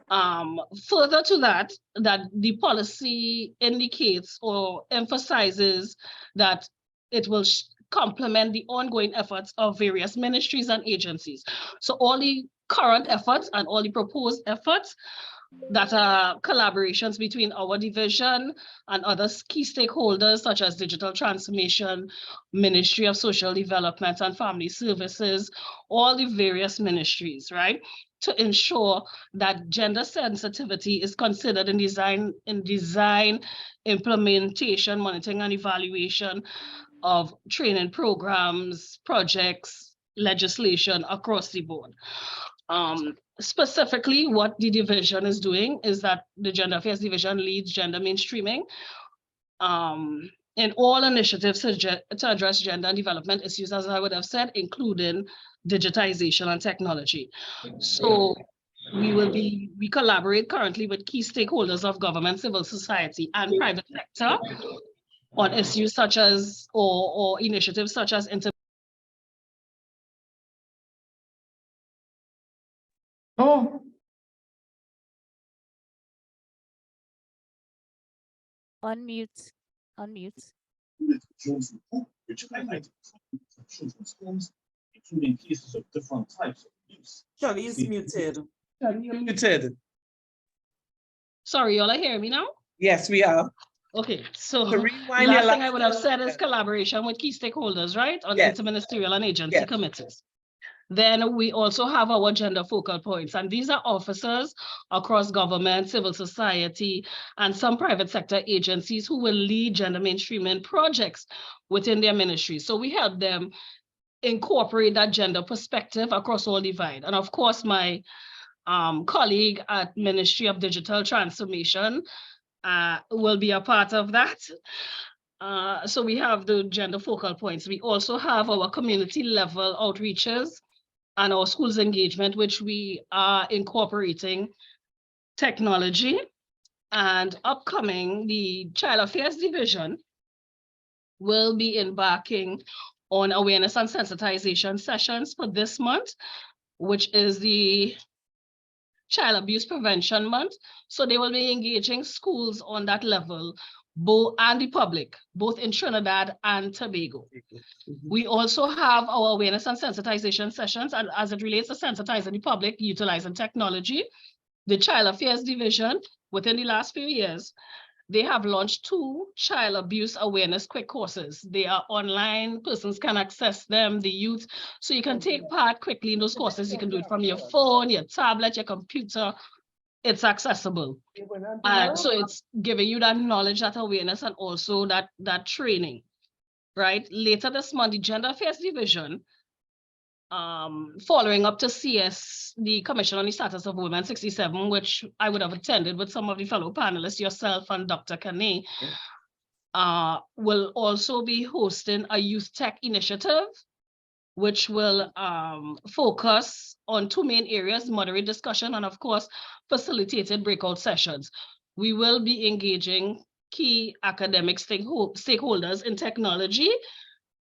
Further to that the policy indicates or emphasizes that it will complement the ongoing efforts of various ministries and agencies. So all the current efforts and all the proposed efforts that are collaborations between our division and other key stakeholders such as digital transformation, Ministry of Social Development and Family Services, all the various ministries, right? To ensure that gender sensitivity is considered in design, implementation, monitoring and evaluation of training programs, projects, legislation across the board. Specifically, what the division is doing is that the Gender Affairs Division leads gender mainstreaming in all initiatives to address gender and development issues, as I would have said, including digitization and technology. So we collaborate currently with key stakeholders of government, civil society, and private sector on issues such as, or initiatives such as Oh, Unmute. Unmute. Jones report, which highlighted children's homes, including cases of different types of abuse. Shirley is muted. Shirley, you're muted. sorry, y'all are hearing me now? Yes, we are. Okay, so So the rewind your last thing I would have last said is comment. collaboration with key stakeholders, right? On Yes. interministerial and agency Yes. committees. Then we also have our gender focal points, and these are officers across government, civil society, and some private sector agencies who will lead gender mainstreaming projects within their ministry. So we help them incorporate that gender perspective across all divide. And of course, my colleague at Ministry of Digital Transformation will be a part of that. So we have the gender focal points. We also have our community level outreaches and our schools engagement, which we are incorporating technology. And upcoming, the Child Affairs Division will be embarking on awareness and sensitization sessions for this month, which is the Child Abuse Prevention Month. So they will be engaging schools on that level, and the public, both in Trinidad and Tobago. We also have our awareness and sensitization sessions, and as it relates to sensitizing the public, utilizing technology, the Child Affairs Division, within the last few years, they have launched 2 child abuse awareness quick courses. They are online, persons can access them, the youth, so you can take part quickly in those courses. You can do it from your phone, your tablet, your computer. It's accessible. So it's giving you that knowledge, that awareness, and also that training, right? Later this month, the Gender Affairs Division, following up to CS, the Commission on the Status of Women 67, which I would have attended with some of the fellow panelists, yourself and Dr. Kane, will also be hosting a youth tech initiative, which will focus on 2 main areas: moderate discussion and, of course, facilitated breakout sessions. We will be engaging key academic stakeholders in technology,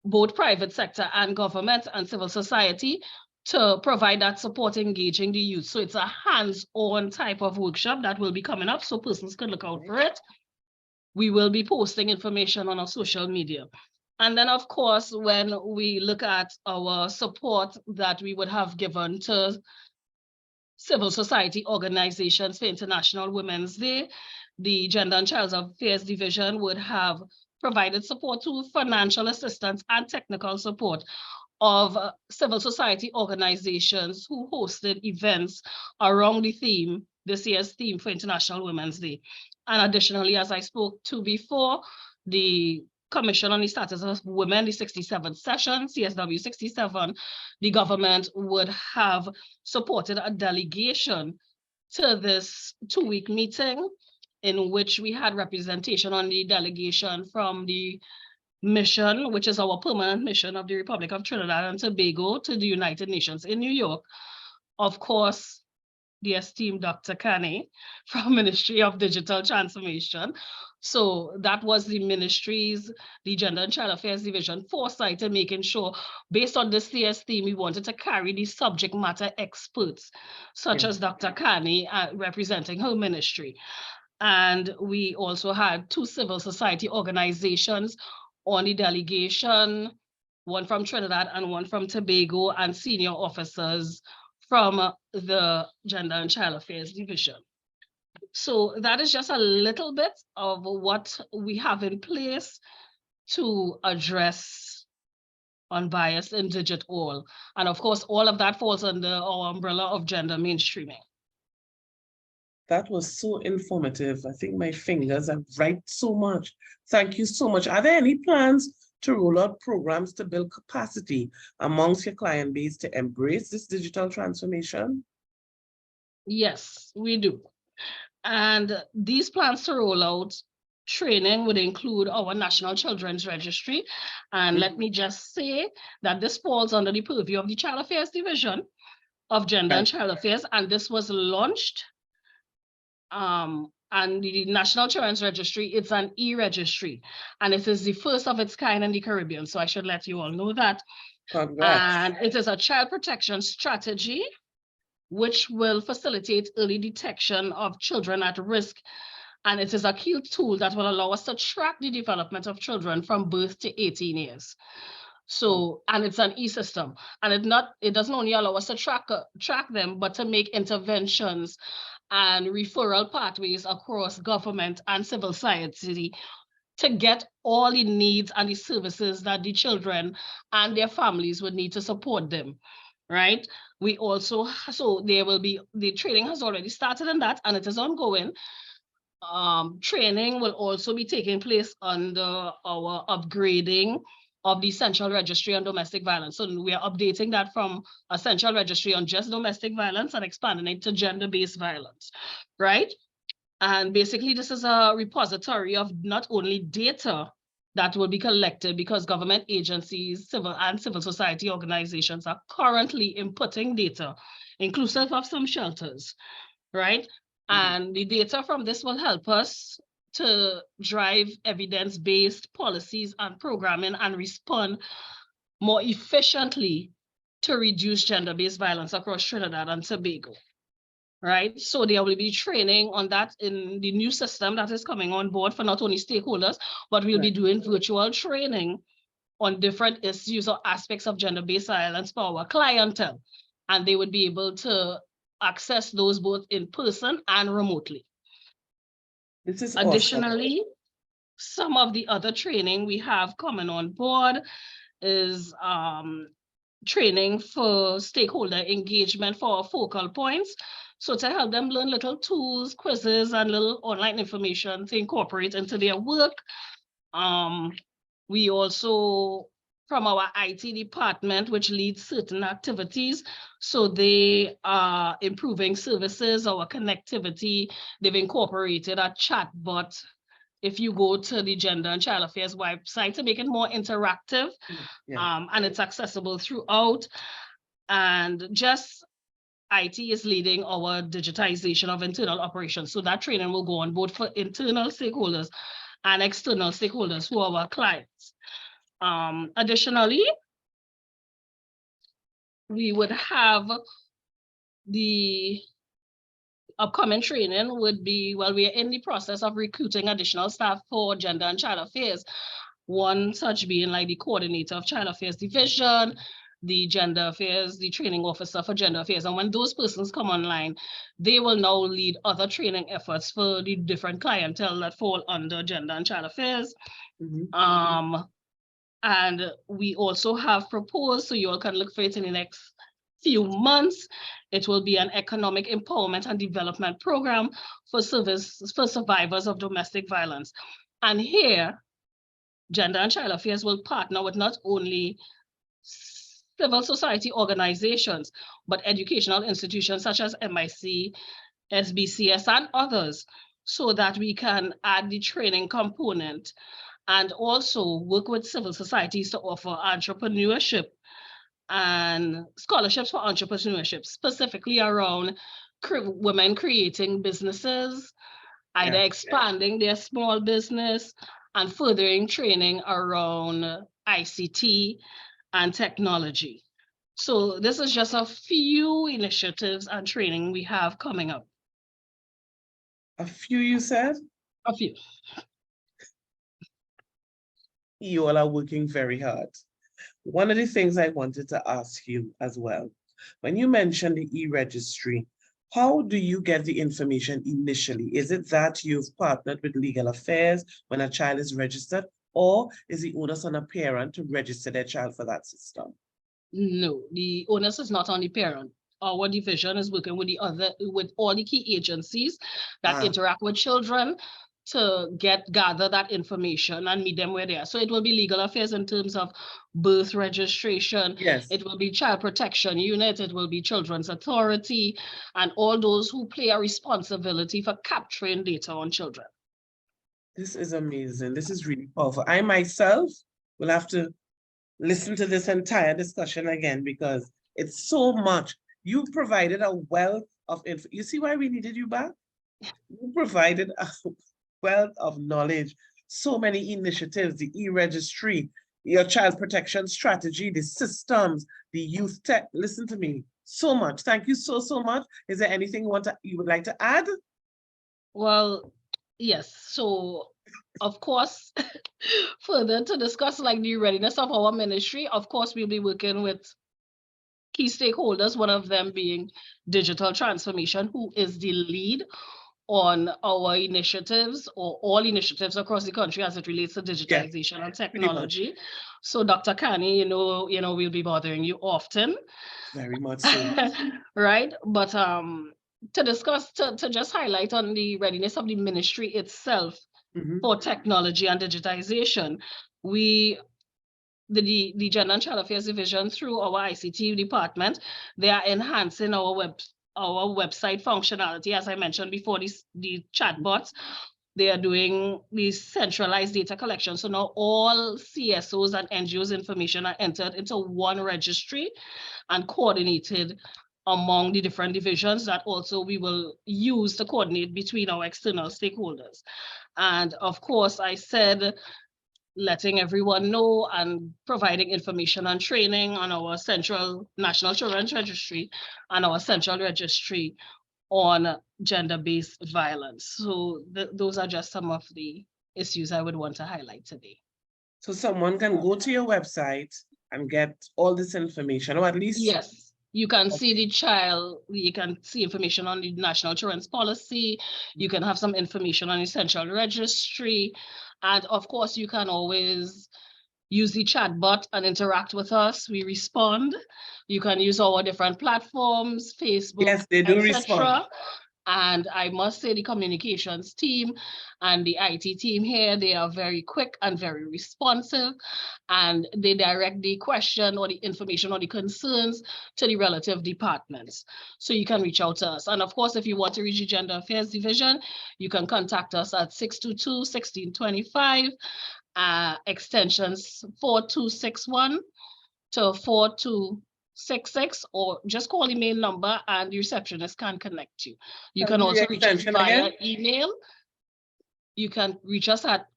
both private sector and government and civil society, to provide that support engaging the youth. So it's a hands-on type of workshop that will be coming up, so persons can look out for it. We will be posting information on our social media. And then, of course, when we look at our support that we would have given to civil society organizations for International Women's Day, the Gender and Child Affairs Division would have provided support to financial assistance and technical support of civil society organizations who hosted events around the theme, this year's theme for International Women's Day. And additionally, as I spoke to before, the Commission on the Status of Women, the 67th session, CSW 67, the government would have supported a delegation to this 2-week meeting, in which we had representation on the delegation from the mission, which is our permanent mission of the Republic of Trinidad and Tobago to the United Nations in New York. Of course, the esteemed Dr. Kane from Ministry of Digital Transformation. So that was the ministry's, the Gender and Child Affairs Division foresight in making sure, based on this CS theme, we wanted to carry the subject matter experts, such as Dr. Kane representing her ministry. And we also had 2 civil society organizations on the delegation, one from Trinidad and one from Tobago, and senior officers from the Gender and Child Affairs Division. So that is just a little bit of what we have in place to address unbiased in DigitALL. And of course, all of that falls under our umbrella of gender mainstreaming. That was so informative. I think my fingers have write so much. Thank you so much. Are there any plans to roll out programs to build capacity amongst your client base to embrace this digital transformation? Yes, we do. And these plans to roll out training would include our National Children's Registry. And let me just say that this falls under the purview of the Child Affairs Division of Gender and Child Affairs. And this was launched And the National Children's Registry, it's an e-registry, and it is the first of its kind in the Caribbean. So I should let you all know that. Congrats. And it is a child protection strategy, which will facilitate early detection of children at risk. And it is a key tool that will allow us to track the development of children from birth to 18 years. So, and it's an e-system, and it doesn't only allow us to track them, but to make interventions and referral pathways across government and civil society to get all the needs and the services that the children and their families would need to support them, right? We also, so there will be, the training has already started in that, and it is ongoing. Training will also be taking place under our upgrading of the Central Registry on Domestic Violence. So we are updating that from a Central Registry on just domestic violence and expanding it to gender-based violence, right? And basically, this is a repository of not only data that will be collected, because government agencies, civil society organizations are currently inputting data, inclusive of some shelters, right? And the data from this will help us to drive evidence-based policies and programming and respond more efficiently to reduce gender-based violence across Trinidad and Tobago, right? So there will be training on that in the new system that is coming on board for not only stakeholders, but we'll be doing virtual training on different issues or aspects of gender-based violence for our clientele. And they would be able to access those both in person and remotely. This is Additionally, awesome. some of the other training we have coming on board is training for stakeholder engagement for our focal points. So to help them learn little tools, quizzes, and little online information to incorporate into their work. We also, from our IT department, which leads certain activities, so they are improving services, our connectivity. They've incorporated a chatbot, if you go to the Gender and Child Affairs website, to make it more interactive, and it's accessible throughout. And just IT is leading our digitization of internal operations. So that training will go on both for internal stakeholders and external stakeholders who are our clients. Additionally, we would have the upcoming training would be, well, we are in the process of recruiting additional staff for Gender and Child Affairs. One such being like the coordinator of Child Affairs Division, the Gender Affairs, the training officer for Gender Affairs. And when those persons come online, they will now lead other training efforts for the different clientele that fall under Gender and Child Affairs. And we also have proposed, so you all can look for it in the next few months, it will be an economic empowerment and development program for survivors of domestic violence. And here, Gender and Child Affairs will partner with not only civil society organizations, but educational institutions such as MIC, SBCS, and others, so that we can add the training component and also work with civil societies to offer entrepreneurship and scholarships for entrepreneurship, specifically around women creating businesses, either expanding their small business and furthering training around ICT and technology. So this is just a few initiatives and training we have coming up. A few, you said? A few. You all are working very hard. One of the things I wanted to ask you as well, when you mentioned the e-registry, how do you get the information initially? Is it that you've partnered with legal affairs when a child is registered, or is the onus on a parent to register their child for that system? No, the onus is not on the parent. Our division is working with all the key agencies that interact with children to gather that information and meet them where they are. So it will be legal affairs in terms of birth registration. Yes. It will be child protection unit. It will be children's authority and all those who play a responsibility for capturing data on children. This is amazing. This is really powerful. I myself will have to listen to this entire discussion again because it's so much. You provided a wealth of info. You see why we needed you back? You provided a wealth of knowledge, so many initiatives, the e-registry, your child protection strategy, the systems, the youth tech. Listen to me, so much. Thank you so, so much. Is there anything you would like to add? Well, yes. So, of course, further to discuss like the readiness of our ministry, of course, we'll be working with key stakeholders, one of them being digital transformation, who is the lead on our initiatives or all initiatives across the country as it relates to digitization and technology. So Dr. Kani, we'll be bothering you often. Very much so. Right. But to discuss, to just highlight on the readiness of the ministry itself for technology and digitization, the Gender and Child Affairs Division, through our ICT department, they are enhancing our website functionality. As I mentioned before, the chatbots, they are doing the centralized data collection. So now all CSOs and NGOs information are entered into one registry and coordinated among the different divisions that also we will use to coordinate between our external stakeholders. And of course, I said, letting everyone know and providing information and training on our central National Children's Registry and our central registry on gender-based violence. So those are just some of the issues I would want to highlight today. So someone can go to your website and get all this information, or at least... Yes. You can see the child, you can see information on the National Children's Policy, you can have some information on the central registry, and of course you can always use the chatbot and interact with us. We respond. You can use our different platforms, Facebook, yes, they do respond. And I must say the communications team and the IT team here, they are very quick and very responsive, and they direct the question or the information or the concerns to the relative departments. So you can reach out to us. And of course, if you want to reach the Gender Affairs Division, you can contact us at 622-1625, extensions 4261 to 4266, or just call the main number and the receptionist can connect you. You can also reach us via email. You can reach us at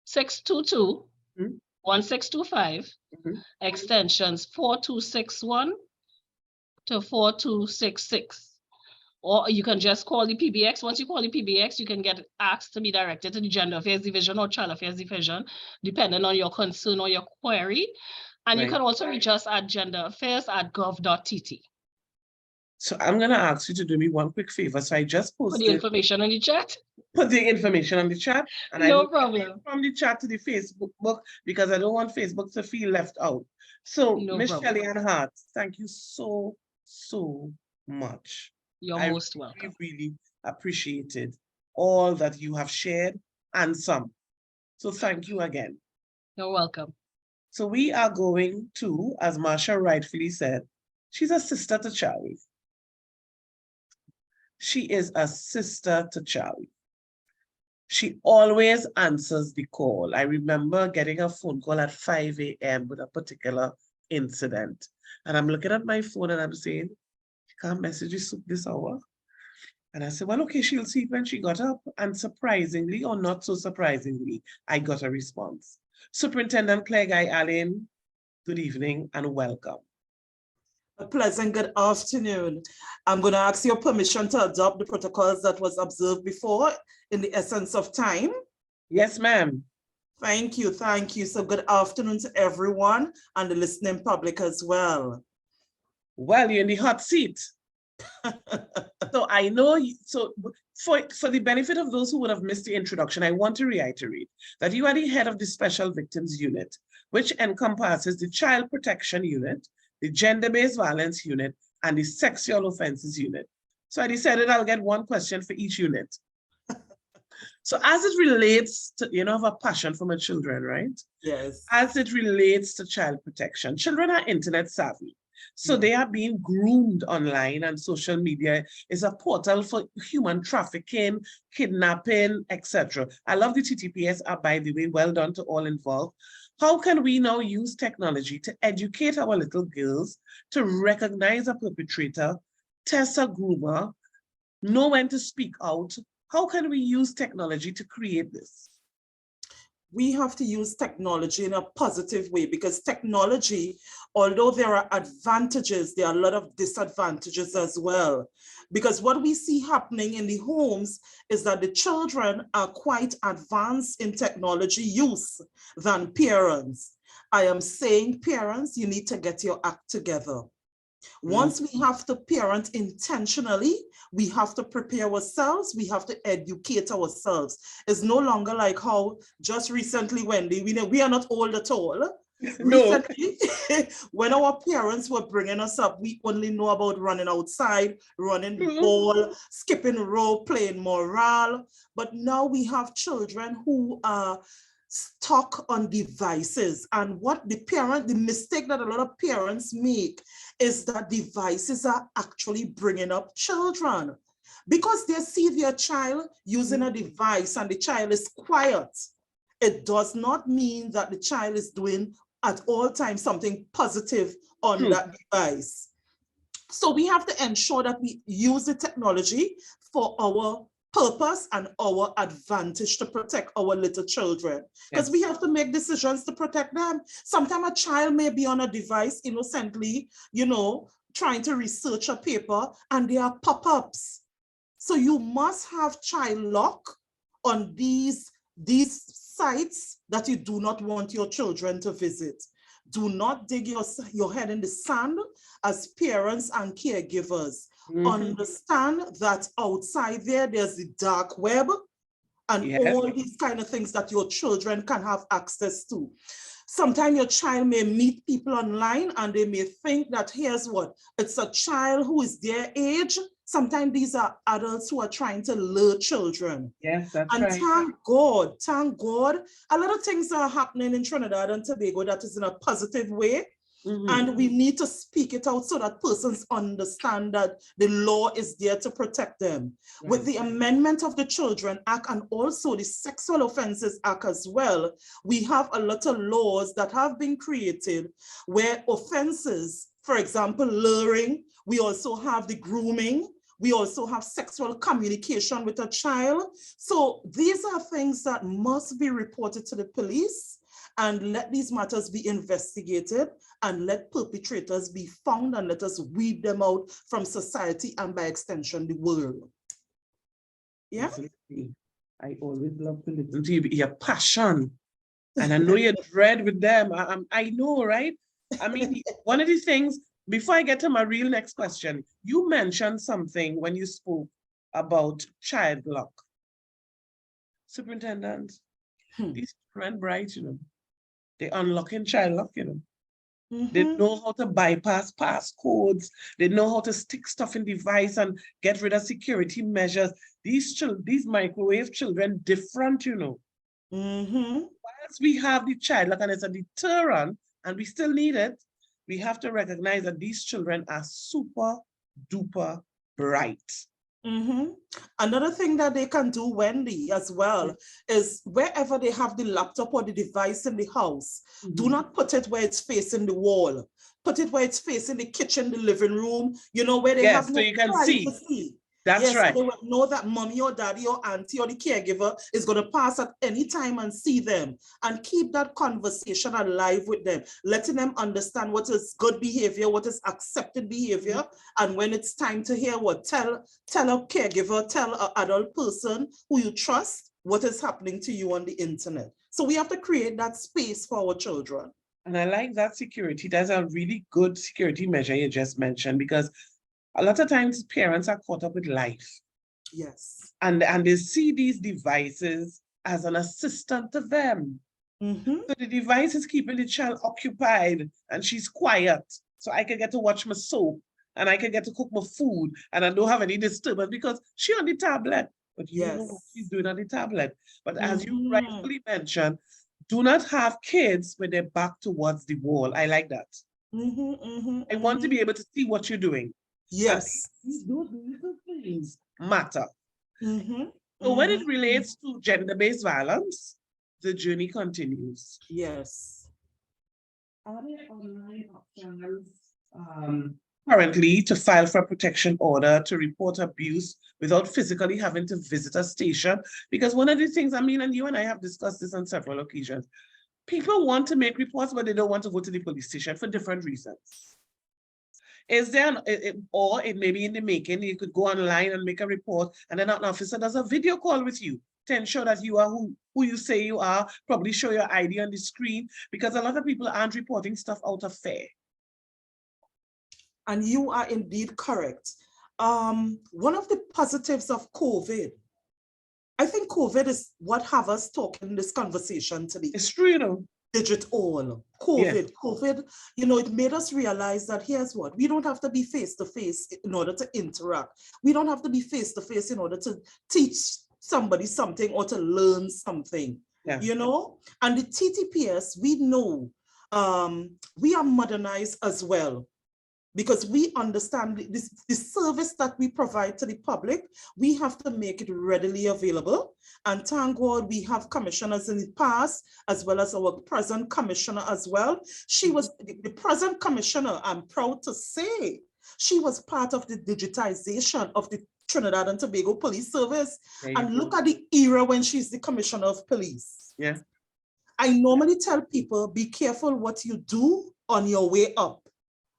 622-1625, extensions 4261 to 4266. Or you can just call the PBX. Once you call the PBX, you can get asked to be directed to the Gender Affairs Division or Child Affairs Division, depending on your concern or your query. And you can also reach us at genderaffairs@gov.tt. So I'm going to ask you to do me one quick favor. So I just posted... Put the information on the chat. Put the information on the chat. And no problem. From the chat to the Facebook book, because I don't want Facebook to feel left out. So Miss Shelley Ann Hart, thank you so, so much. You're most welcome. I really appreciated all that you have shared and some. So thank you again. You're welcome. So we are going to, as Marsha rightfully said, she's a sister to Charlie. She is a sister to Charlie. She always answers the call. I remember getting a phone call at 5 a.m. with a particular incident. And I'm looking at my phone and I'm saying, she can't message you this hour. And I said, well, okay, she'll see when she got up. And surprisingly, or not so surprisingly, I got a response. Superintendent Claire Guy Allen, good evening and welcome. A pleasant good afternoon. I'm going to ask your permission to adopt the protocols that was observed before in the essence of time. Yes, ma'am. Thank you. Thank you. So good afternoon to everyone and the listening public as well. Well, you're in the hot seat. So I know, so for the benefit of those who would have missed the introduction, I want to reiterate that you are the head of the Special Victims Unit, which encompasses the Child Protection Unit, the Gender-Based Violence Unit, and the Sexual Offenses Unit. So I decided I'll get one question for each unit. So as it relates to, you know, have a passion for my children, right? Yes. As it relates to child protection, children are internet savvy. So they are being groomed online, and social media is a portal for human trafficking, kidnapping, etc. I love the TTPS app, by the way. Well done to all involved. How can we now use technology to educate our little girls to recognize a perpetrator, test a groomer, know when to speak out. How can we use technology to create this? We have to use technology in a positive way, because technology, although there are advantages, there are a lot of disadvantages as well. Because what we see happening in the homes is that the children are quite advanced in technology use than parents. I am saying, parents, you need to get your act together. Once we have to parent intentionally, we have to prepare ourselves, we have to educate ourselves. It's no longer like how just recently, Wendy, we are not old at all. No. Recently, when our parents were bringing us up, we only know about running outside, running ball, skipping rope, playing morale. But now we have children who are stuck on devices. And what the mistake that a lot of parents make is that devices are actually bringing up children, because they see their child using a device and the child is quiet. It does not mean that the child is doing at all times something positive on that device. So we have to ensure that we use the technology for our purpose and our advantage to protect our little children, because we have to make decisions to protect them. Sometimes a child may be on a device innocently, trying to research a paper, and there are pop-ups. So you must have child lock on these sites that you do not want your children to visit. Do not dig your head in the sand as parents and caregivers. Understand that outside there's the dark web and all these kind of things that your children can have access to. Sometimes your child may meet people online and they may think that here's what, it's a child who is their age. Sometimes these are adults who are trying to lure children. Yes, that's and right. Thank God, a lot of things are happening in Trinidad and Tobago that is in a positive way. And we need to speak it out so that persons understand that the law is there to protect them. With the amendment of the Children Act and also the Sexual Offences Act as well, we have a lot of laws that have been created where offenses, for example, luring, we also have the grooming, we also have sexual communication with a child. So these are things that must be reported to the police, and let these matters be investigated and let perpetrators be found, and let us weed them out from society and by extension, the world. Yeah. Absolutely. I always love to listen to your passion. And I know you're dread with them. I know, right? I mean, one of these things, before I get to my real next question, you mentioned something when you spoke about child lock. Superintendent, these children bright, they unlocking child lock, They know how to bypass passcodes. They know how to stick stuff in device and get rid of security measures. These microwave children different, Whilst we have the child lock and it's a deterrent and we still need it, we have to recognize that these children are super duper bright. Another thing that they can do, Wendy, as well, is wherever they have the laptop or the device in the house, do not put it where it's facing the wall. Put it where it's facing the kitchen, the living room, where they have no so you can see. That's right. So they will know that mommy or daddy or auntie or the caregiver is going to pass at any time and see them, and keep that conversation alive with them, letting them understand what is good behavior, what is accepted behavior, and when it's time to hear what, tell a caregiver, tell an adult person who you trust what is happening to you on the internet. So we have to create that space for our children. And I like that security. That's a really good security measure you just mentioned, because a lot of times parents are caught up with life. Yes. And they see these devices as an assistant to them. So the device is keeping the child occupied and she's quiet. So I can get to watch my soap and I can get to cook my food and I don't have any disturbance because she's on the tablet. But you know what she's doing on the tablet. But as you rightfully mentioned, do not have kids with their back towards the wall. I like that. I want to be able to see what you're doing. Yes. Those little things matter. So when it relates to gender-based violence, the journey continues. Yes. Are there online options currently to file for a protection order to report abuse without physically having to visit a station. Because one of the things, I mean, and you and I have discussed this on several occasions, people want to make reports, but they don't want to go to the police station for different reasons. Is there, or it may be in the making, you could go online and make a report, and then an officer does a video call with you to ensure that you are who you say you are, probably show your ID on the screen, because a lot of people aren't reporting stuff out of fear. And you are indeed correct. One of the positives of COVID, I think COVID is what have us talking this conversation today. It's true, you know. DigitALL, COVID, you know, it made us realize that here's what, we don't have to be face-to-face in order to interact. We don't have to be face-to-face in order to teach somebody something or to learn something, you know? And the TTPS, we know we are modernized as well, because we understand the service that we provide to the public, we have to make it readily available. And thank God we have commissioners in the past, as well as our present commissioner as well. She was the present commissioner, I'm proud to say, she was part of the digitization of the Trinidad and Tobago Police Service. And look at the era when she's the commissioner of police. Yeah. I normally tell people, be careful what you do on your way up,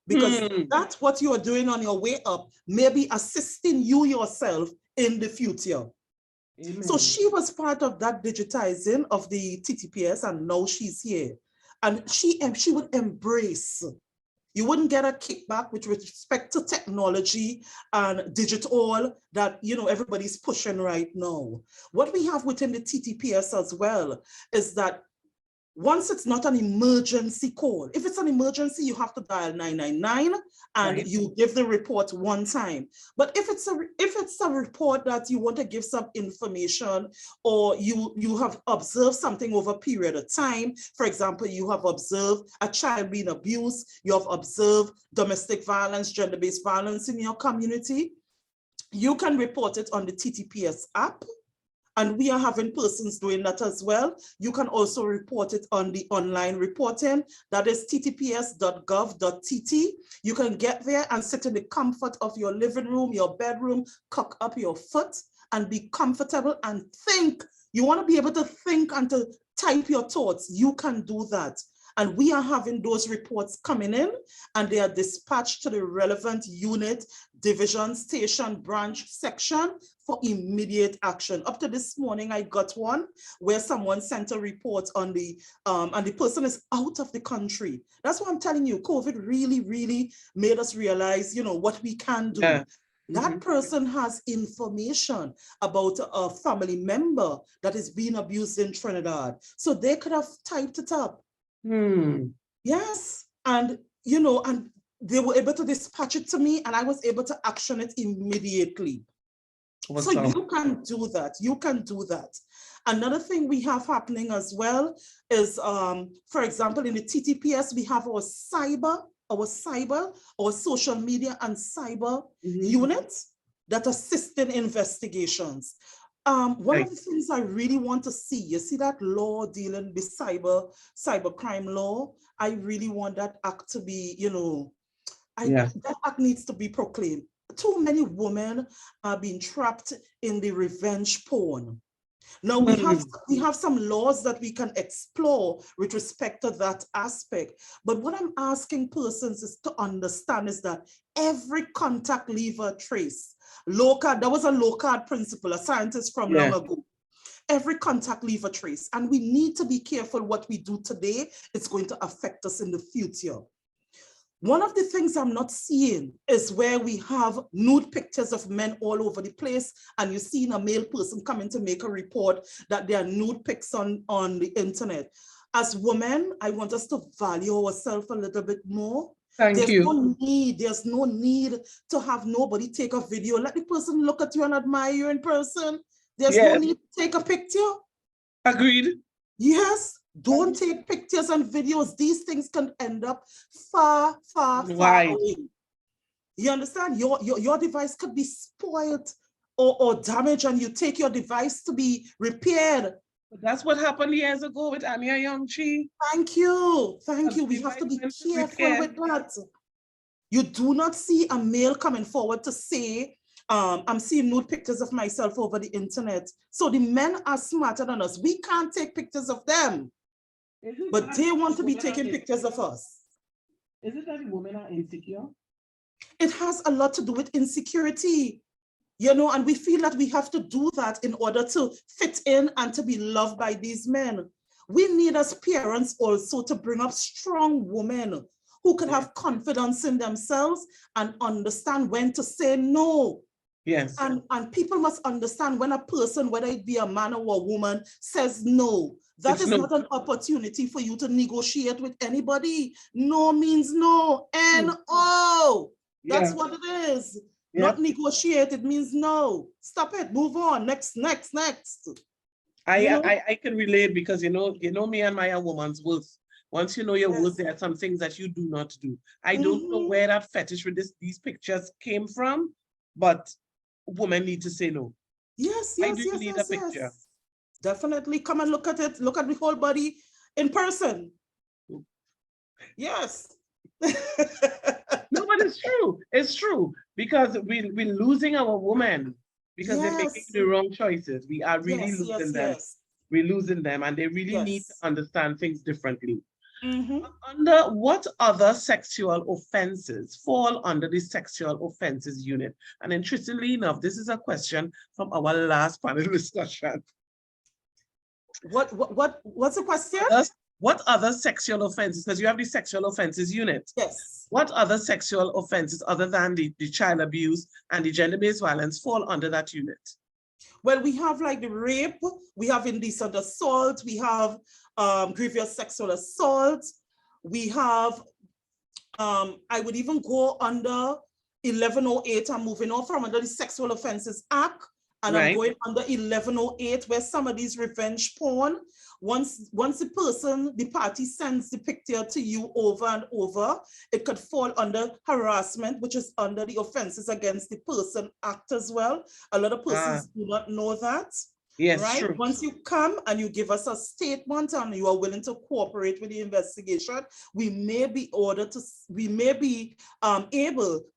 because that's what you are doing on your way up, maybe assisting you yourself in the future. Amen. So she was part of that digitizing of the TTPS, and now she's here. And she would embrace. You wouldn't get a kickback with respect to technology and DigitALL that, you know, everybody's pushing right now. What we have within the TTPS as well is that once it's not an emergency call, if it's an emergency, you have to dial 999 and you give the report one time. But if it's a report that you want to give some information, or you have observed something over a period of time, for example, you have observed a child being abused, you have observed domestic violence, gender-based violence in your community, you can report it on the TTPS app. And we are having persons doing that as well. You can also report it on the online reporting. That is ttps.gov.tt. You can get there and sit in the comfort of your living room, your bedroom, cock up your foot and be comfortable and think. You want to be able to think and to type your thoughts. You can do that. And we are having those reports coming in, and they are dispatched to the relevant unit, division, station, branch, section for immediate action. Up to this morning, I got one where someone sent a report on the, and the person is out of the country. That's what I'm telling you. COVID really, really made us realize, you know, what we can do. Yeah. That person has information about a family member that is being abused in Trinidad. So they could have typed it up. Yes, and you know, and they were able to dispatch it to me, and I was able to action it immediately. So you can do that. You can do that. Another thing we have happening as well is, for example, in the TTPS, we have our social media and cyber units that assist in investigations. One of the things I really want to see, you see that law dealing with cybercrime law, I really want that act to be, you know, that act needs to be proclaimed. Too many women are being trapped in the revenge porn. Now we have some laws that we can explore with respect to that aspect. But what I'm asking persons is to understand is that every contact leave a trace. That was a low-card principle, a scientist from long ago. Every contact leave a trace. And we need to be careful what we do today. It's going to affect us in the future. One of the things I'm not seeing is where we have nude pictures of men all over the place, and you're seeing a male person coming to make a report that there are nude pics on the internet. As women, I want us to value ourselves a little bit more. There's no need to have nobody take a video. Let the person look at you and admire you in person. There's no need to take a picture. Agreed. Yes. Don't take pictures and videos. These things can end up far, far, far away. You understand? Your device could be spoiled or damaged, and you take your device to be repaired. That's what happened years ago with Anya Youngchi. Thank you. Thank you. We have to be careful with that. You do not see a male coming forward to say, I'm seeing nude pictures of myself over the internet. So the men are smarter than us. We can't take pictures of them, but they want to be taking pictures of us. Is it that the women are insecure? It has a lot to do with insecurity, you know, and we feel that we have to do that in order to fit in and to be loved by these men. We need as parents also to bring up strong women who can have confidence in themselves and understand when to say no. Yes. And people must understand when a person, whether it be a man or a woman, says no, that is not an opportunity for you to negotiate with anybody. No means no. N-O. That's what it is. Not negotiate, it means no. Stop it, move on, next. I can relate because you know me and my woman's worth. Once you know your worth, there are some things that you do not do. I don't know where that fetish with these pictures came from, but women need to say no. Yes. I do need a picture. Definitely come and look at it. Look at the whole body in person. Yes. No, but it's true. It's true because we're losing our women because they're making the wrong choices. We are really losing them. We're losing them, and they really need to understand things differently. Under what other sexual offenses fall under the sexual offenses unit? And interestingly enough, this is a question from our last panel discussion. What's the question? What other sexual offenses, because you have the sexual offenses unit. Yes. What other sexual offenses other than the child abuse and the gender-based violence fall under that unit? Well, we have like the rape, we have indecent assault, we have grievous sexual assault, we have, I would even go under 1108, I'm moving on from under the Sexual Offences Act, and I'm going under 1108, where some of these revenge porn, once the party sends the picture to you over and over, it could fall under harassment, which is under the Offenses Against the Person Act as well. A lot of persons do not know that. Yes, right? true. Once you come and you give us a statement and you are willing to cooperate with the investigation, we may be able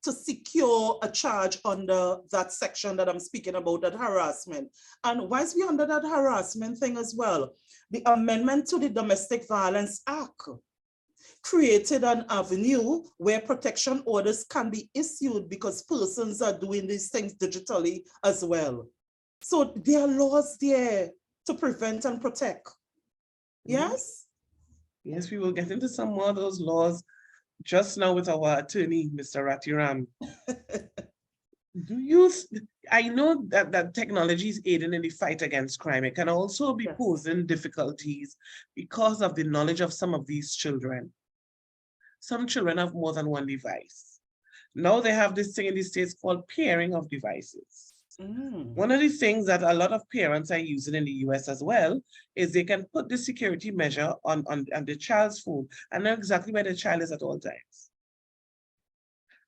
to secure a charge under that section that I'm speaking about, that harassment. And whilst we're under that harassment thing as well, the amendment to the Domestic Violence Act created an avenue where protection orders can be issued because persons are doing these things digitally as well. So there are laws there to prevent and protect. Yes? Yes, we will get into some more of those laws just now with our attorney, Mr. Ratiram. I know that technology is aiding in the fight against crime. It can also be posing difficulties because of the knowledge of some of these children. Some children have more than one device. Now they have this thing in the States called pairing of devices. One of the things that a lot of parents are using in the US as well is they can put the security measure on the child's phone and know exactly where the child is at all times.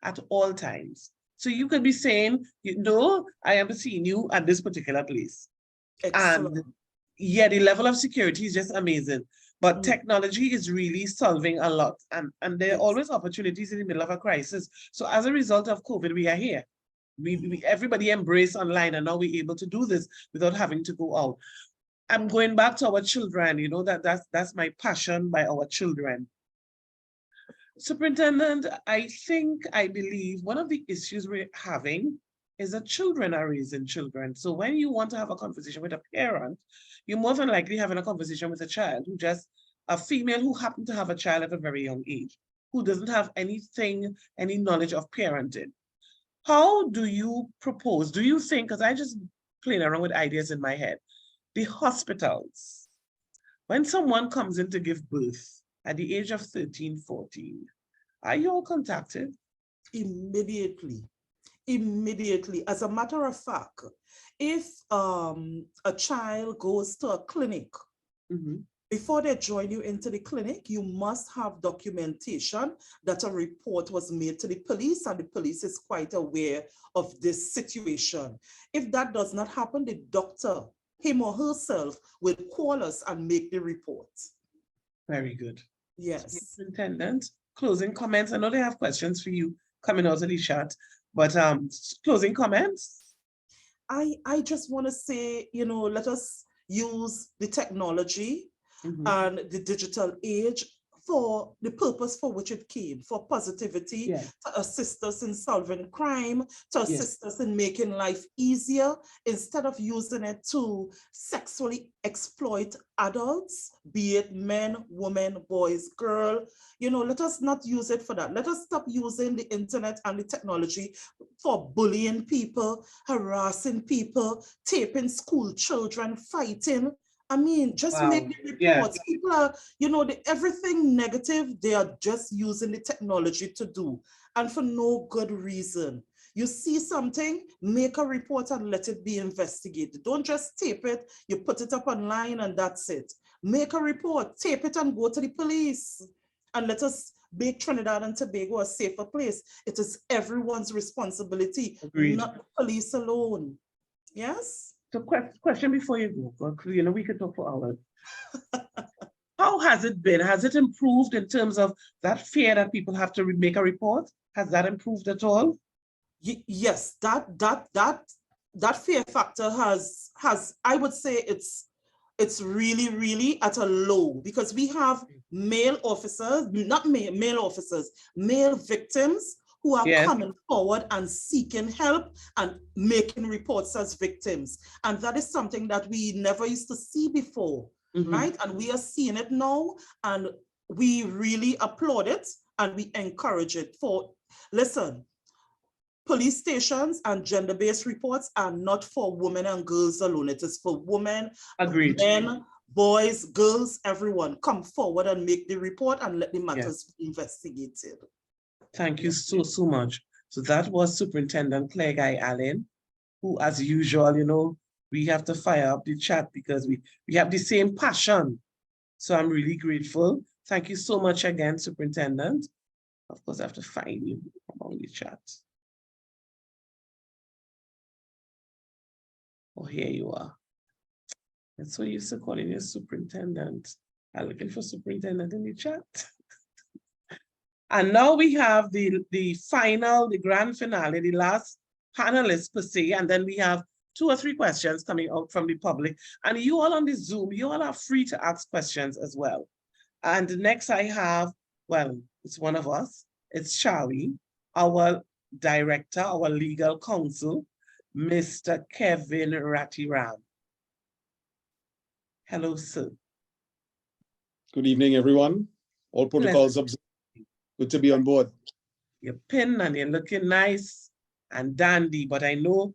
At all times. So you could be saying, no, I am seeing you at this particular place. Excellent. And yeah, the level of security is just amazing. But technology is really solving a lot. And there are always opportunities in the middle of a crisis. So as a result of COVID, we are here. Everybody embrace online, and now we're able to do this without having to go out. I'm going back to our children, you know, that's my passion by our children. Superintendent, I believe one of the issues we're having is that children are raising children. So when you want to have a conversation with a parent, you're more than likely having a conversation with a child a female who happened to have a child at a very young age, who doesn't have any knowledge of parenting. How do you propose? Do you think, because I just playing around with ideas in my head, the hospitals, when someone comes in to give birth at the age of 13, 14, are you all contacted? Immediately. As a matter of fact, if a child goes to a clinic, before they join you into the clinic, you must have documentation that a report was made to the police, and the police is quite aware of this situation. If that does not happen, the doctor, him or herself, will call us and make the report. Very good. Yes. Superintendent, closing comments. I know they have questions for you. coming out of the chat. But closing comments? I just want to say, you know, let us use the technology Mhm. and the digital age for the purpose for which it came, for positivity, Yeah. to assist us in solving crime, to Yes. assist us in making life easier, instead of using it to sexually exploit adults, be it men, women, boys, girl. You know, let us not use it for that. Let us stop using the internet and the technology for bullying people, harassing people, taping school children, fighting. I mean, just Wow. make the Yeah. reports. People are, you know, everything negative, they are just using the technology to do, and for no good reason. You see something, make a report and let it be investigated. Don't just tape it, you put it up online and that's it. Make a report, tape it and go to the police. And let us make Trinidad and Tobago a safer place. It is everyone's responsibility, Agreed. not the police alone. Yes? So question before you go, because you know we could talk for hours. How has it been? Has it improved in terms of that fear that people have to make a report? Has that improved at all? Yes, that fear factor has I would say it's really at a low, because we have male officers, not male officers, male victims who are Yes. coming forward and seeking help and making reports as victims. And that is something that we never used to see before, Mhm. right? And we are seeing it now, and we really applaud it and we encourage it. Listen, police stations and gender-based reports are not for women and girls alone. It is for women, Agreed. men, boys, girls, everyone. Come forward and make the report and let the matters be investigated. Thank you so much. So that was Superintendent Claire Guy Allen, who, as usual, you know, we have to fire up the chat because we have the same passion. So I'm really grateful. Thank you so much again, Superintendent. Of course, I have to find you among the chat. Oh, here you are. That's what you used to calling you Superintendent. I'm looking for Superintendent in the chat. And now we have the final, the grand finale, the last panelist per se, and then we have 2 or 3 questions coming out from the public. And you all on the Zoom, you all are free to ask questions as well. And next I have, well, it's one of us, it's CWHE, our director, our legal counsel, Mr. Kevin Ratiram. Hello, sir. Good evening, everyone. All protocols observed. Good to be on board. You're pinned and you're looking nice and dandy, but I know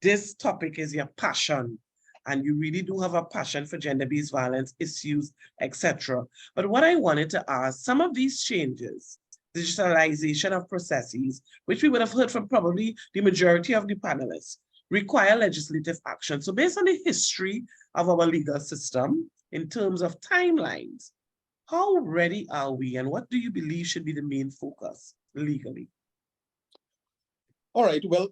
this topic is your passion, and you really do have a passion for gender-based violence issues, etc. But what I wanted to ask, some of these changes, digitalization of processes, which we would have heard from probably the majority of the panelists, require legislative action. So based on the history of our legal system, in terms of timelines, how ready are we, and what do you believe should be the main focus legally? All right, well,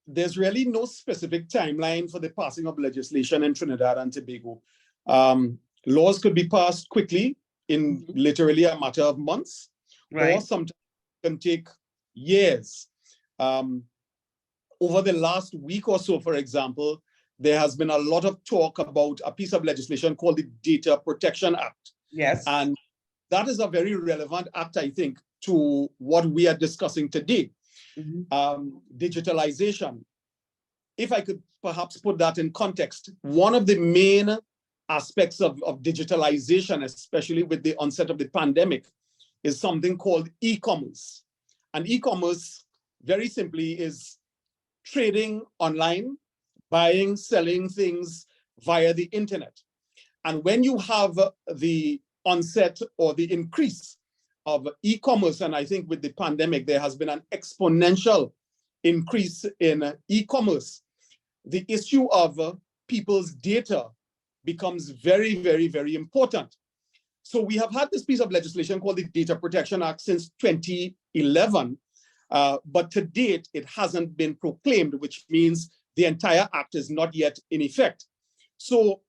there's really no specific timeline for the passing of legislation in Trinidad and Tobago. Laws could be passed quickly in literally a matter of months, or sometimes can take years. Over the last week or so, for example, there has been a lot of talk about a piece of legislation called the Data Protection Act. Yes. And that is a very relevant act, I think, to what we are discussing today. Digitalization. If I could perhaps put that in context, one of the main aspects of digitalization, especially with the onset of the pandemic, is something called e-commerce. And e-commerce, very simply, is trading online, buying, selling things via the internet. And when you have the onset or the increase of e-commerce, and I think with the pandemic, there has been an exponential increase in e-commerce, the issue of people's data becomes very important. So we have had this piece of legislation called the Data Protection Act since 2011, but to date, it hasn't been proclaimed, which means the entire act is not yet in effect. So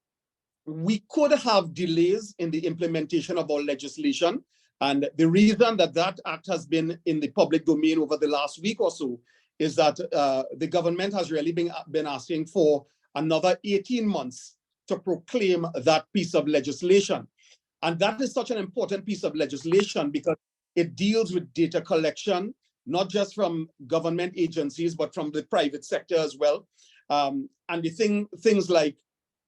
we could have delays in the implementation of our legislation And the reason that that act has been in the public domain over the last week or so is that the government has really been asking for another 18 months to proclaim that piece of legislation. And that is such an important piece of legislation because it deals with data collection, not just from government agencies, but from the private sector as well. And things like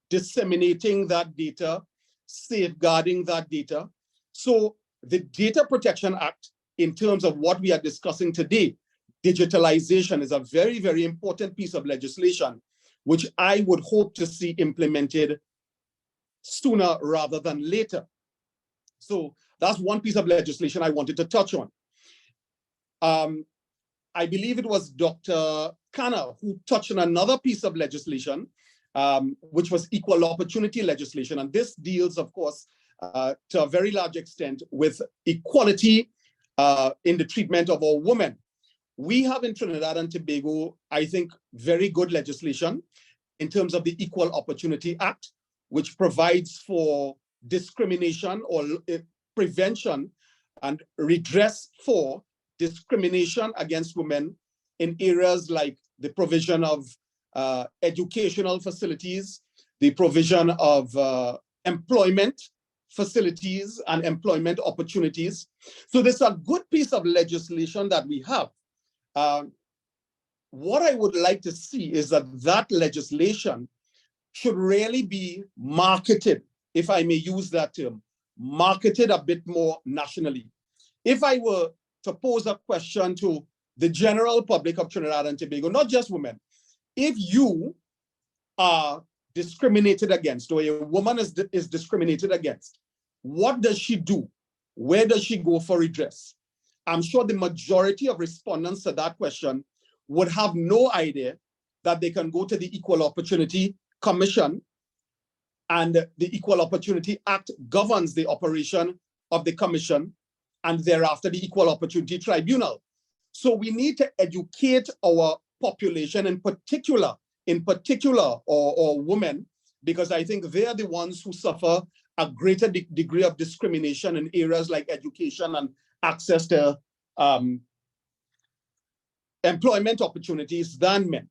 disseminating that data, safeguarding that data. So the Data Protection Act, in terms of what we are discussing today, digitalization is a very, very important piece of legislation, which I would hope to see implemented sooner rather than later. So that's one piece of legislation I wanted to touch on. I believe it was Dr. Khanna who touched on another piece of legislation, which was equal opportunity legislation. And this deals, of course, to a very large extent with equality in the treatment of our women. We have in Trinidad and Tobago, I think, very good legislation in terms of the Equal Opportunity Act, which provides for discrimination or prevention and redress for discrimination against women in areas like the provision of educational facilities, the provision of employment facilities and employment opportunities. So this is a good piece of legislation that we have. What I would like to see is that that legislation should really be marketed, if I may use that term, marketed a bit more nationally. If I were to pose a question to the general public of Trinidad and Tobago, not just women, if you are discriminated against, or a woman is discriminated against, what does she do? Where does she go for redress? I'm sure the majority of respondents to that question would have no idea that they can go to the Equal Opportunity Commission, and the Equal Opportunity Act governs the operation of the commission and thereafter the Equal Opportunity Tribunal. So we need to educate our population in particular, or women, because I think they're the ones who suffer a greater degree of discrimination in areas like education and access to employment opportunities than men.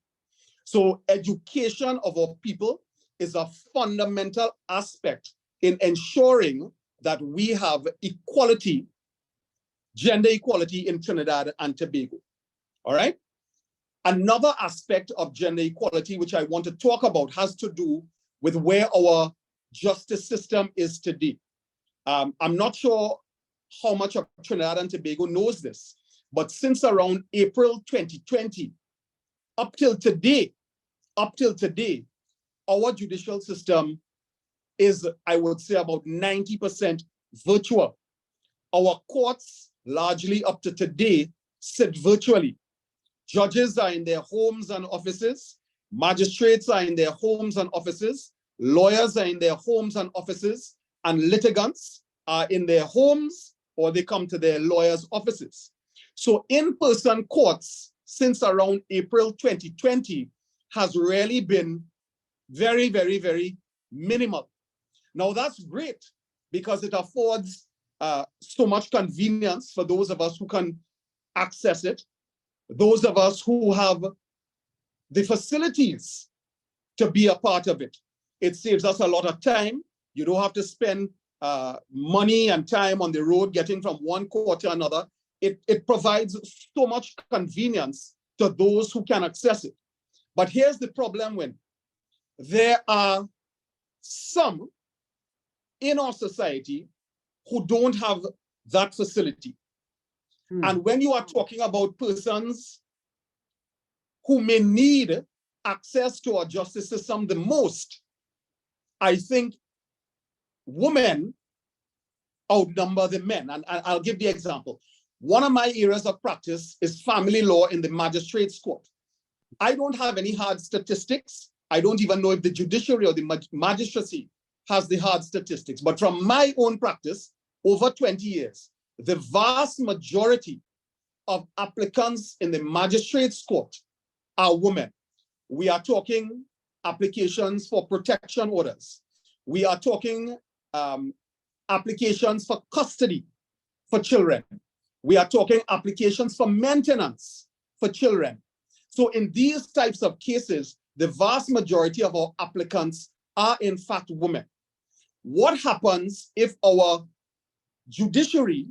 So education of our people is a fundamental aspect in ensuring that we have equality, gender equality in Trinidad and Tobago. All right? Another aspect of gender equality, which I want to talk about, has to do with where our justice system is today. I'm not sure how much of Trinidad and Tobago knows this, but since around April 2020, up till today, our judicial system is, I would say, about 90% virtual. Our courts, largely up to today, sit virtually. Judges are in their homes and offices. Magistrates are in their homes and offices. Lawyers are in their homes and offices. And litigants are in their homes, or they come to their lawyers' offices. So in-person courts since around April 2020 has really been very, very, very minimal. Now that's great because it affords so much convenience for those of us who can access it, those of us who have the facilities to be a part of it. It saves us a lot of time. You don't have to spend money and time on the road getting from one court to another. It provides so much convenience to those who can access it. But here's the problem: when there are some in our society who don't have that facility. And when you are talking about persons who may need access to our justice system the most, I think women outnumber the men. And I'll give the example. One of my areas of practice is family law in the magistrate's court. I don't have any hard statistics. I don't even know if the judiciary or the magistracy has the hard statistics. But from my own practice, over 20 years, the vast majority of applicants in the magistrate's court are women. We are talking applications for protection orders. We are talking applications for custody, for children. We are talking applications for maintenance for children. So in these types of cases, the vast majority of our applicants are in fact women. What happens if our judiciary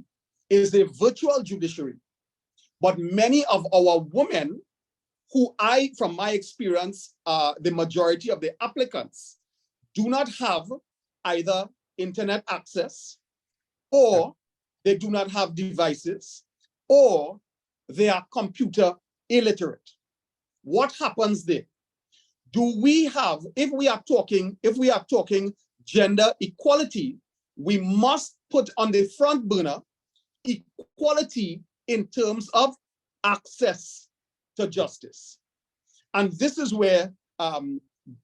is a virtual judiciary, but many of our women who from my experience, the majority of the applicants do not have either internet access, or they do not have devices, or they are computer illiterate. What happens there? Do we have, if we are talking gender equality, we must put on the front burner equality in terms of access to justice. And this is where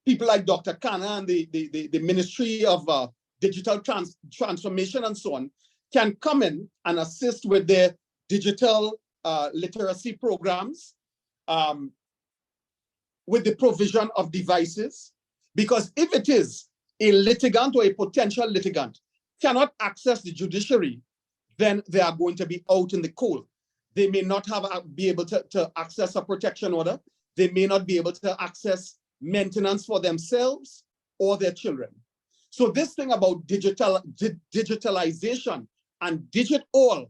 people like Dr. Kana and the Ministry of Digital Transformation and so on can come in and assist with their digital literacy programs, with the provision of devices. Because if it is a litigant or a potential litigant cannot access the judiciary, then they are going to be out in the cold. They may not be able to access a protection order. They may not be able to access maintenance for themselves or their children. So this thing about digitalization and DigitALL,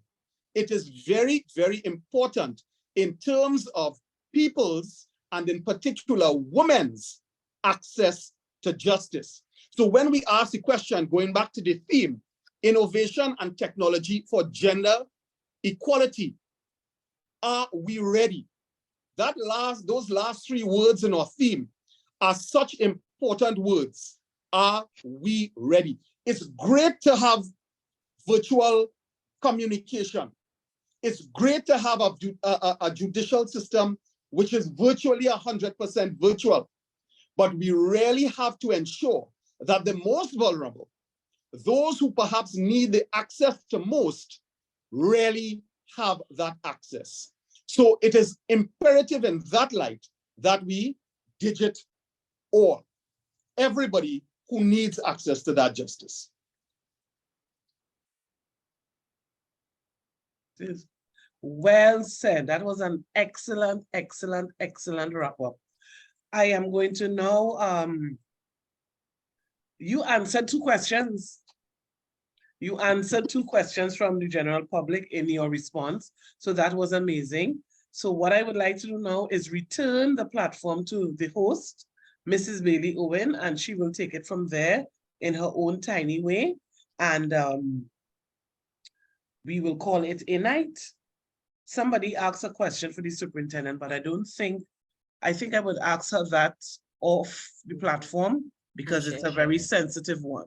it is very, very important in terms of people's, and in particular women's, access to justice. So when we ask the question, going back to the theme, innovation and technology for gender equality, are we ready? Those last three words in our theme are such important words. Are we ready? It's great to have virtual communication. It's great to have a judicial system which is virtually 100% virtual. But we really have to ensure that the most vulnerable, those who perhaps need the access to most, really have that access. So it is imperative in that light that we DigitALL everybody who needs access to that justice. Well said. That was an excellent, excellent, excellent wrap-up. I am going to now, you answered two questions. You answered two questions from the general public in your response. So that was amazing. So what I would like to do now is return the platform to the host, Mrs. Bailey Owen, and she will take it from there in her own tiny way. And we will call it a night. Somebody asked a question for the superintendent, but I think I would ask her that off the platform because it's a very sensitive one.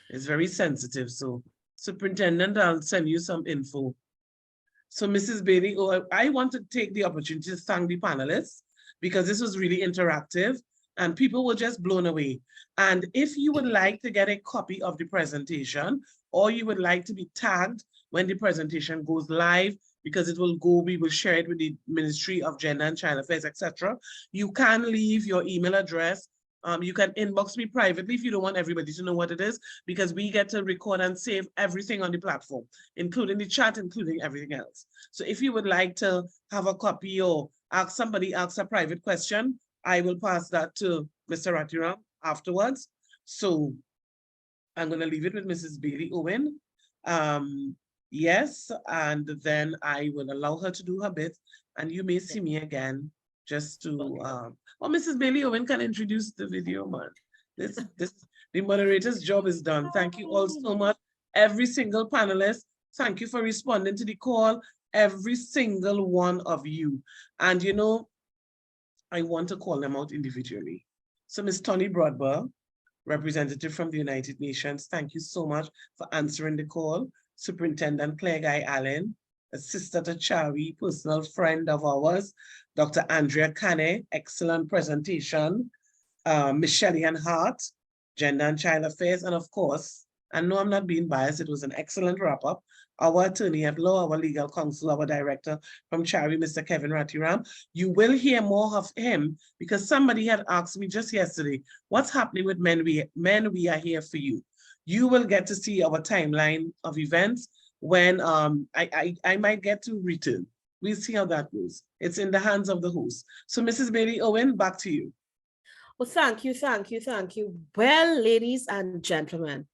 It's very sensitive. So superintendent, I'll send you some info. So Mrs. Bailey, I want to take the opportunity to thank the panelists because this was really interactive and people were just blown away. And if you would like to get a copy of the presentation, or you would like to be tagged when the presentation goes live, because it will go, we will share it with the Ministry of Gender and Child Affairs, etc. You can leave your email address. You can inbox me privately if you don't want everybody to know what it is, because we get to record and save everything on the platform, including the chat, including everything else. So if you would like to have a copy or somebody ask a private question, I will pass that to Mr. Ratiram afterwards. So I'm going to leave it with Mrs. Bailey Owen. Yes, and then I will allow her to do her bit, and you may see me again just to, well, Mrs. Bailey Owen can introduce the video, man. The moderator's job is done. Thank you all so much. Every single panelist, thank you for responding to the call, every single one of you. And you know, I want to call them out individually. So Ms. Tony Broadbell, representative from the United Nations, thank you so much for answering the call. Superintendent Claire Guy Allen, a sister to CWHE, personal friend of ours, Dr. Andrea Cane, excellent presentation, Michelle Hart, Gender and Child Affairs, and of course, I know I'm not being biased, it was an excellent wrap-up, our attorney at law, our legal counsel, our director from CWHE, Mr. Kevin Ratiram. You will hear more of him because somebody had asked me just yesterday, what's happening with Men We Are Here For You? You will get to see our timeline of events when I might get to return. We'll see how that goes. It's in the hands of the host. So Mrs. Bailey Owen, back to you. Well, thank you, thank you, thank you. Well, ladies and gentlemen,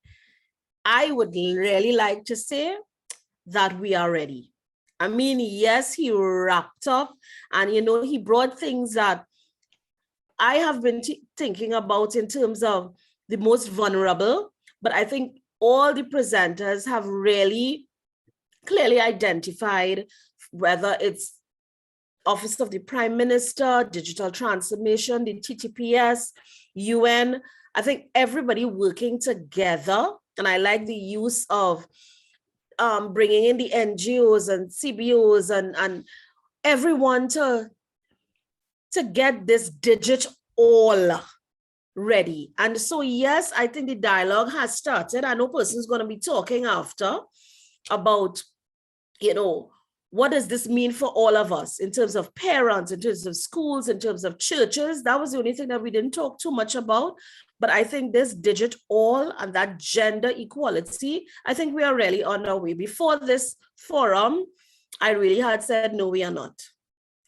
I would really like to say that we are ready. I mean, yes, he wrapped up and, you know, he brought things that I have been thinking about in terms of the most vulnerable, but I think all the presenters have really clearly identified whether it's Office of the Prime Minister, digital transformation, the TTPS, UN. I think everybody working together, and I like the use of bringing in the NGOs and CBOs and everyone to get this DigitALL ready. And so, yes, I think the dialogue has started. I know person's going to be talking after about, you know, what does this mean for all of us in terms of parents, in terms of schools, in terms of churches? That was the only thing that we didn't talk too much about. But I think this DigitALL and that gender equality, I think we are really on our way. Before this forum, I really had said, no, we are not.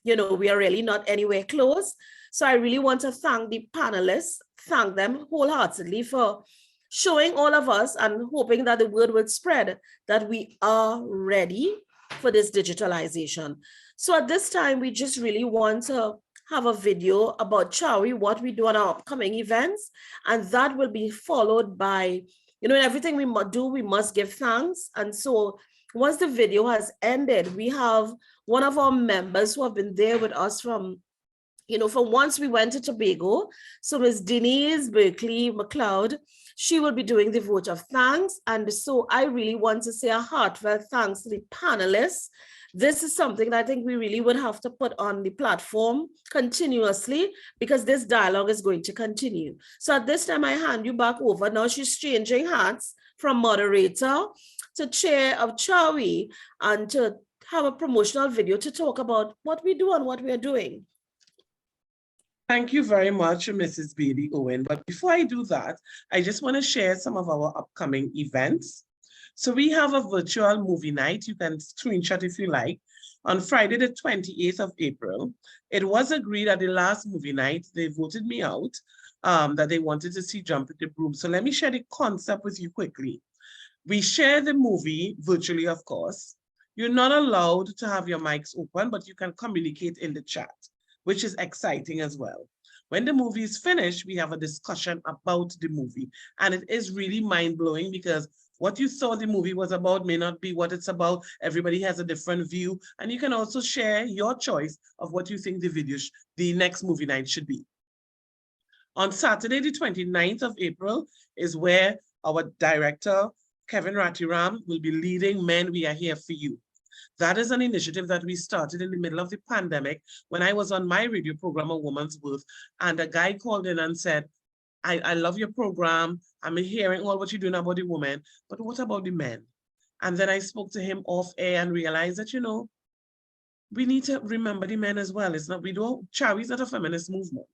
You know, we are really not anywhere close. So I really want to thank the panelists, thank them wholeheartedly for showing all of us and hoping that the word will spread that we are ready for this digitalization. So at this time, we just really want to have a video about CWHE, what we do on our upcoming events, and that will be followed by, you know, everything we do, we must give thanks. And so once the video has ended, we have one of our members who have been there with us from, you know, from once we went to Tobago. So Ms. Denise Berkeley McLeod, she will be doing the vote of thanks. And so I really want to say a heartfelt thanks to the panelists. This is something that I think we really would have to put on the platform continuously because this dialogue is going to continue. So at this time, I hand you back over. Now she's changing hats from moderator to chair of CWHE and to have a promotional video to talk about what we do and what we are doing. Thank you very much, Mrs. Bailey Owen. But before I do that, I just want to share some of our upcoming events. So we have a virtual movie night. You can screenshot if you like. On Friday, the 28th of April, it was agreed at the last movie night, they voted me out, that they wanted to see Jump with the Broom. So let me share the concept with you quickly. We share the movie virtually, of course. You're not allowed to have your mics open, but you can communicate in the chat, which is exciting as well. When the movie is finished, we have a discussion about the movie. And it is really mind-blowing because what you thought the movie was about may not be what it's about. Everybody has a different view. And you can also share your choice of what you think the next movie night should be. On Saturday, the 29th of April is where our director, Kevin Ratiram, will be leading Men We Are Here For You. That is an initiative that we started in the middle of the pandemic when I was on my radio program, A Woman's Worth, and a guy called in and said, I love your program. I'm hearing all what you're doing about the women, but what about the men? And then I spoke to him off air and realized that, you know, we need to remember the men as well. It's not, CWHE is not a feminist movement.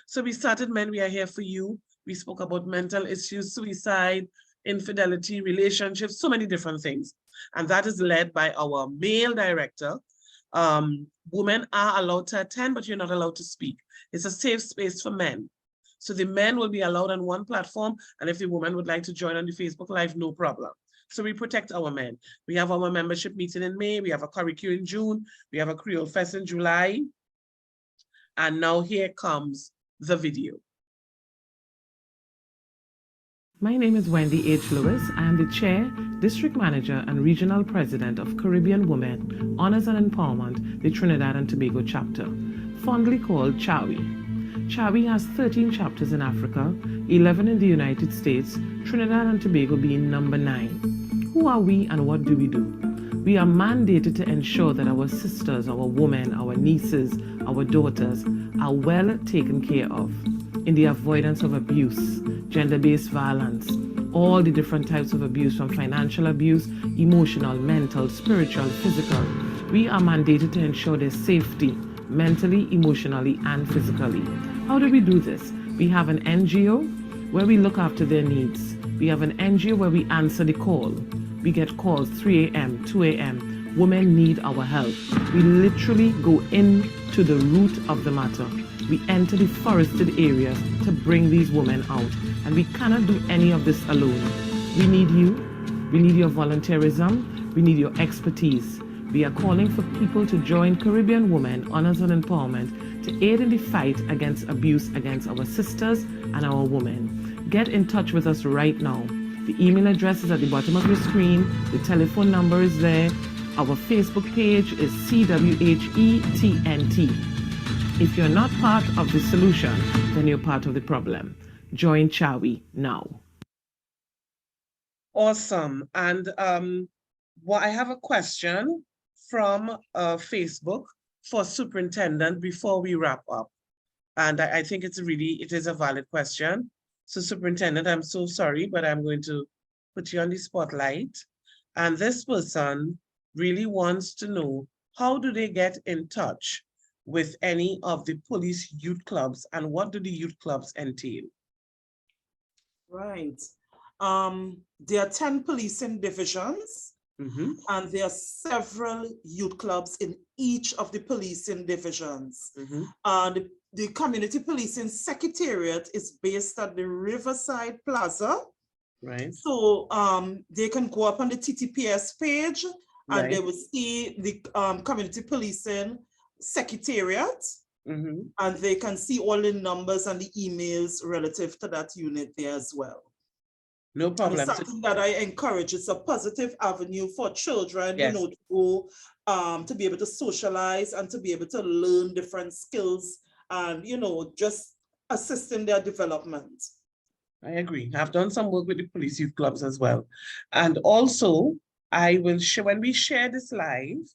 So we started Men We Are Here For You. We spoke about mental issues, suicide, infidelity, relationships, so many different things. And that is led by our male director. Women are allowed to attend, but you're not allowed to speak. It's a safe space for men. So the men will be allowed on one platform, and if the woman would like to join on the Facebook Live, no problem. So we protect our men. We have our membership meeting in May, we have a curricule in June, we have a Creole Fest in July. And now here comes the video. My name is Wendy H. Lewis. I am the Chair, District Manager, and Regional President of Caribbean Women, Honors and Empowerment, the Trinidad and Tobago chapter, fondly called CWHE. CWHE has 13 chapters in Africa, 11 in the United States, Trinidad and Tobago being number 9. Who are we and what do we do? We are mandated to ensure that our sisters, our women, our nieces, our daughters are well taken care of in the avoidance of abuse, gender-based violence, all the different types of abuse, from financial abuse, emotional, mental, spiritual, physical. We are mandated to ensure their safety, mentally, emotionally, and physically. How do we do this? We have an NGO where we look after their needs. We have an NGO where we answer the call. We get calls 3 a.m., 2 a.m. Women need our help. We literally go into the root of the matter. We enter the forested areas to bring these women out. And we cannot do any of this alone. We need you. We need your volunteerism. We need your expertise. We are calling for people to join Caribbean Women Honors and Empowerment to aid in the fight against abuse against our sisters and our women. Get in touch with us right now. The email address is at the bottom of your screen. The telephone number is there. Our Facebook page is CWHE TNT. If you're not part of the solution, then you're part of the problem. Join CWHE now. Awesome. And I have a question from Facebook for Superintendent before we wrap up. And I think it is a valid question. So Superintendent, I'm so sorry, but I'm going to put you on the spotlight. And this person really wants to know, how do they get in touch with any of the police youth clubs, and what do the youth clubs entail? Right. There are 10 policing divisions. And there are several youth clubs in each of the policing divisions. The Community Policing Secretariat is based at the Riverside Plaza. Right. So they can go up on the TTPS page and they will see the Community Policing Secretariat. And they can see all the numbers and the emails relative to that unit there as well. No problem. It's something that I encourage. It's a positive avenue for children, Yes. you know, to go, to be able to socialize and to be able to learn different skills and, you know, just assist in their development. I agree. I've done some work with the police youth clubs as well. And also, I will share, when we share this live,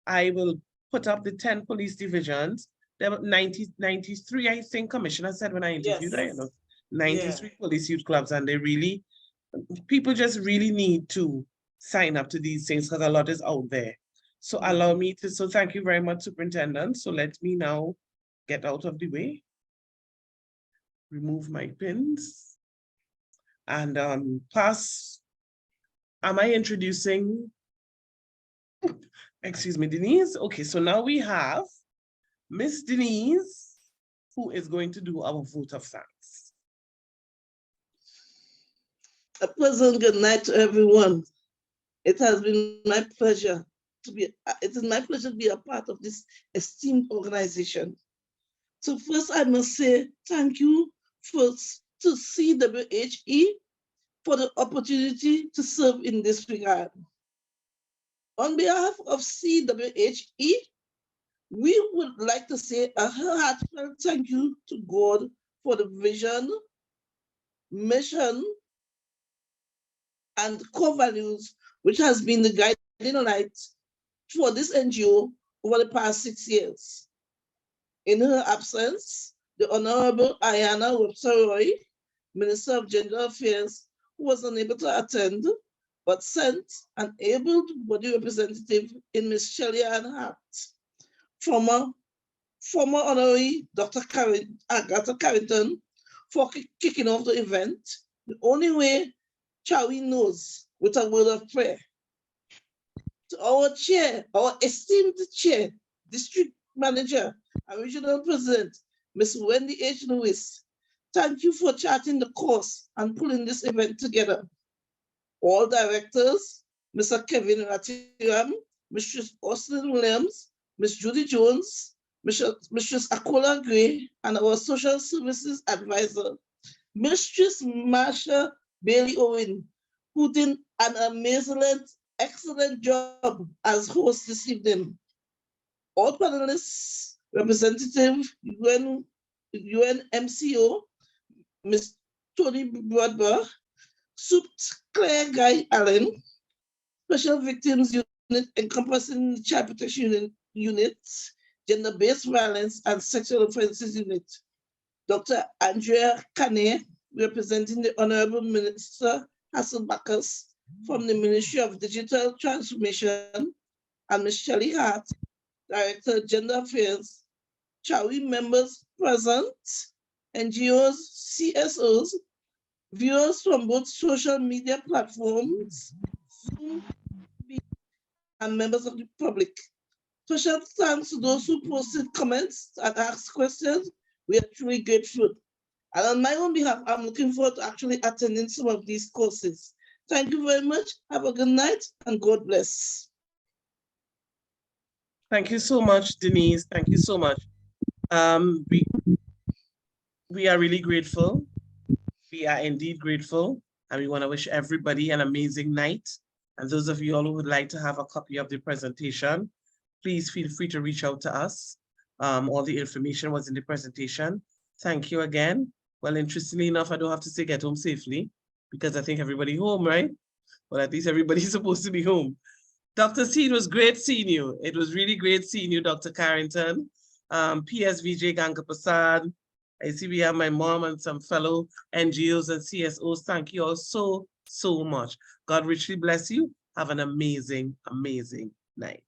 I will put up the 10 police divisions. There were 93, I think, Commissioner said when I interviewed her, you know, 93 police youth clubs, and they really, people just really need to sign up to these things because a lot is out there. So allow me to, so thank you very much, Superintendent. So let me now get out of the way, remove my pins, and pass. Am I introducing, excuse me, Denise? Okay, so now we have Miss Denise, who is going to do our vote of thanks. A pleasant good night to everyone. It has been my pleasure to be, it is my pleasure to be a part of this esteemed organization. So first I must say thank you first to CWHE for the opportunity to serve in this regard. On behalf of CWHE, we would like to say a heartfelt thank you to God for the vision, mission, and core values, which has been the guiding light for this NGO over the past 6 years. In her absence, the Honorable Ayana Webster-Roy, Minister of Gender Affairs, who was unable to attend, but sent an able body representative in Ms. Shelley Ann Hart, former Honorary Dr. Agatha Carrington, for kicking off the event the only way CWHE knows, with a word of prayer. To our chair, our esteemed chair, district manager, and regional president, Ms. Wendy H. Lewis, thank you for charting the course and pulling this event together. All directors, Mr. Kevin Ratiram, Mrs. Austin Williams, Ms. Judy Jones, Mrs. Akola Gray, and our social services advisor, Mistress Marsha Bailey Owen, who did an amazing, excellent job as host this evening. All panelists, Representative UNMCO, Ms. Tony Broadbach, Soup Claire Guy Allen, Special Victims Unit encompassing the Child Protection Units, Gender-Based Violence and Sexual Offences Unit. Dr. Andrea Kane, representing the Honorable Minister Hassan Bacchus from the Ministry of Digital Transformation, and Ms. Shelley Hart, Director of Gender Affairs, CWHE members present, NGOs, CSOs, viewers from both social media platforms, and members of the public. Special thanks to those who posted comments and asked questions. We are truly grateful. And on my own behalf, I'm looking forward to actually attending some of these courses. Thank you very much. Have a good night and God bless. Thank you so much, Denise. Thank you so much. We are really grateful. We are indeed grateful. And we want to wish everybody an amazing night. And those of you all who would like to have a copy of the presentation, please feel free to reach out to us. All the information was in the presentation. Thank you again. Well, interestingly enough, I don't have to say get home safely because I think everybody home, right? Well, at least everybody's supposed to be home. Dr. C, it was great seeing you. It was really great seeing you, Dr. Carrington. PSVJ Gangapasad. I see we have my mom and some fellow NGOs and CSOs. Thank you all so, so much. God richly bless you. Have an amazing, amazing night.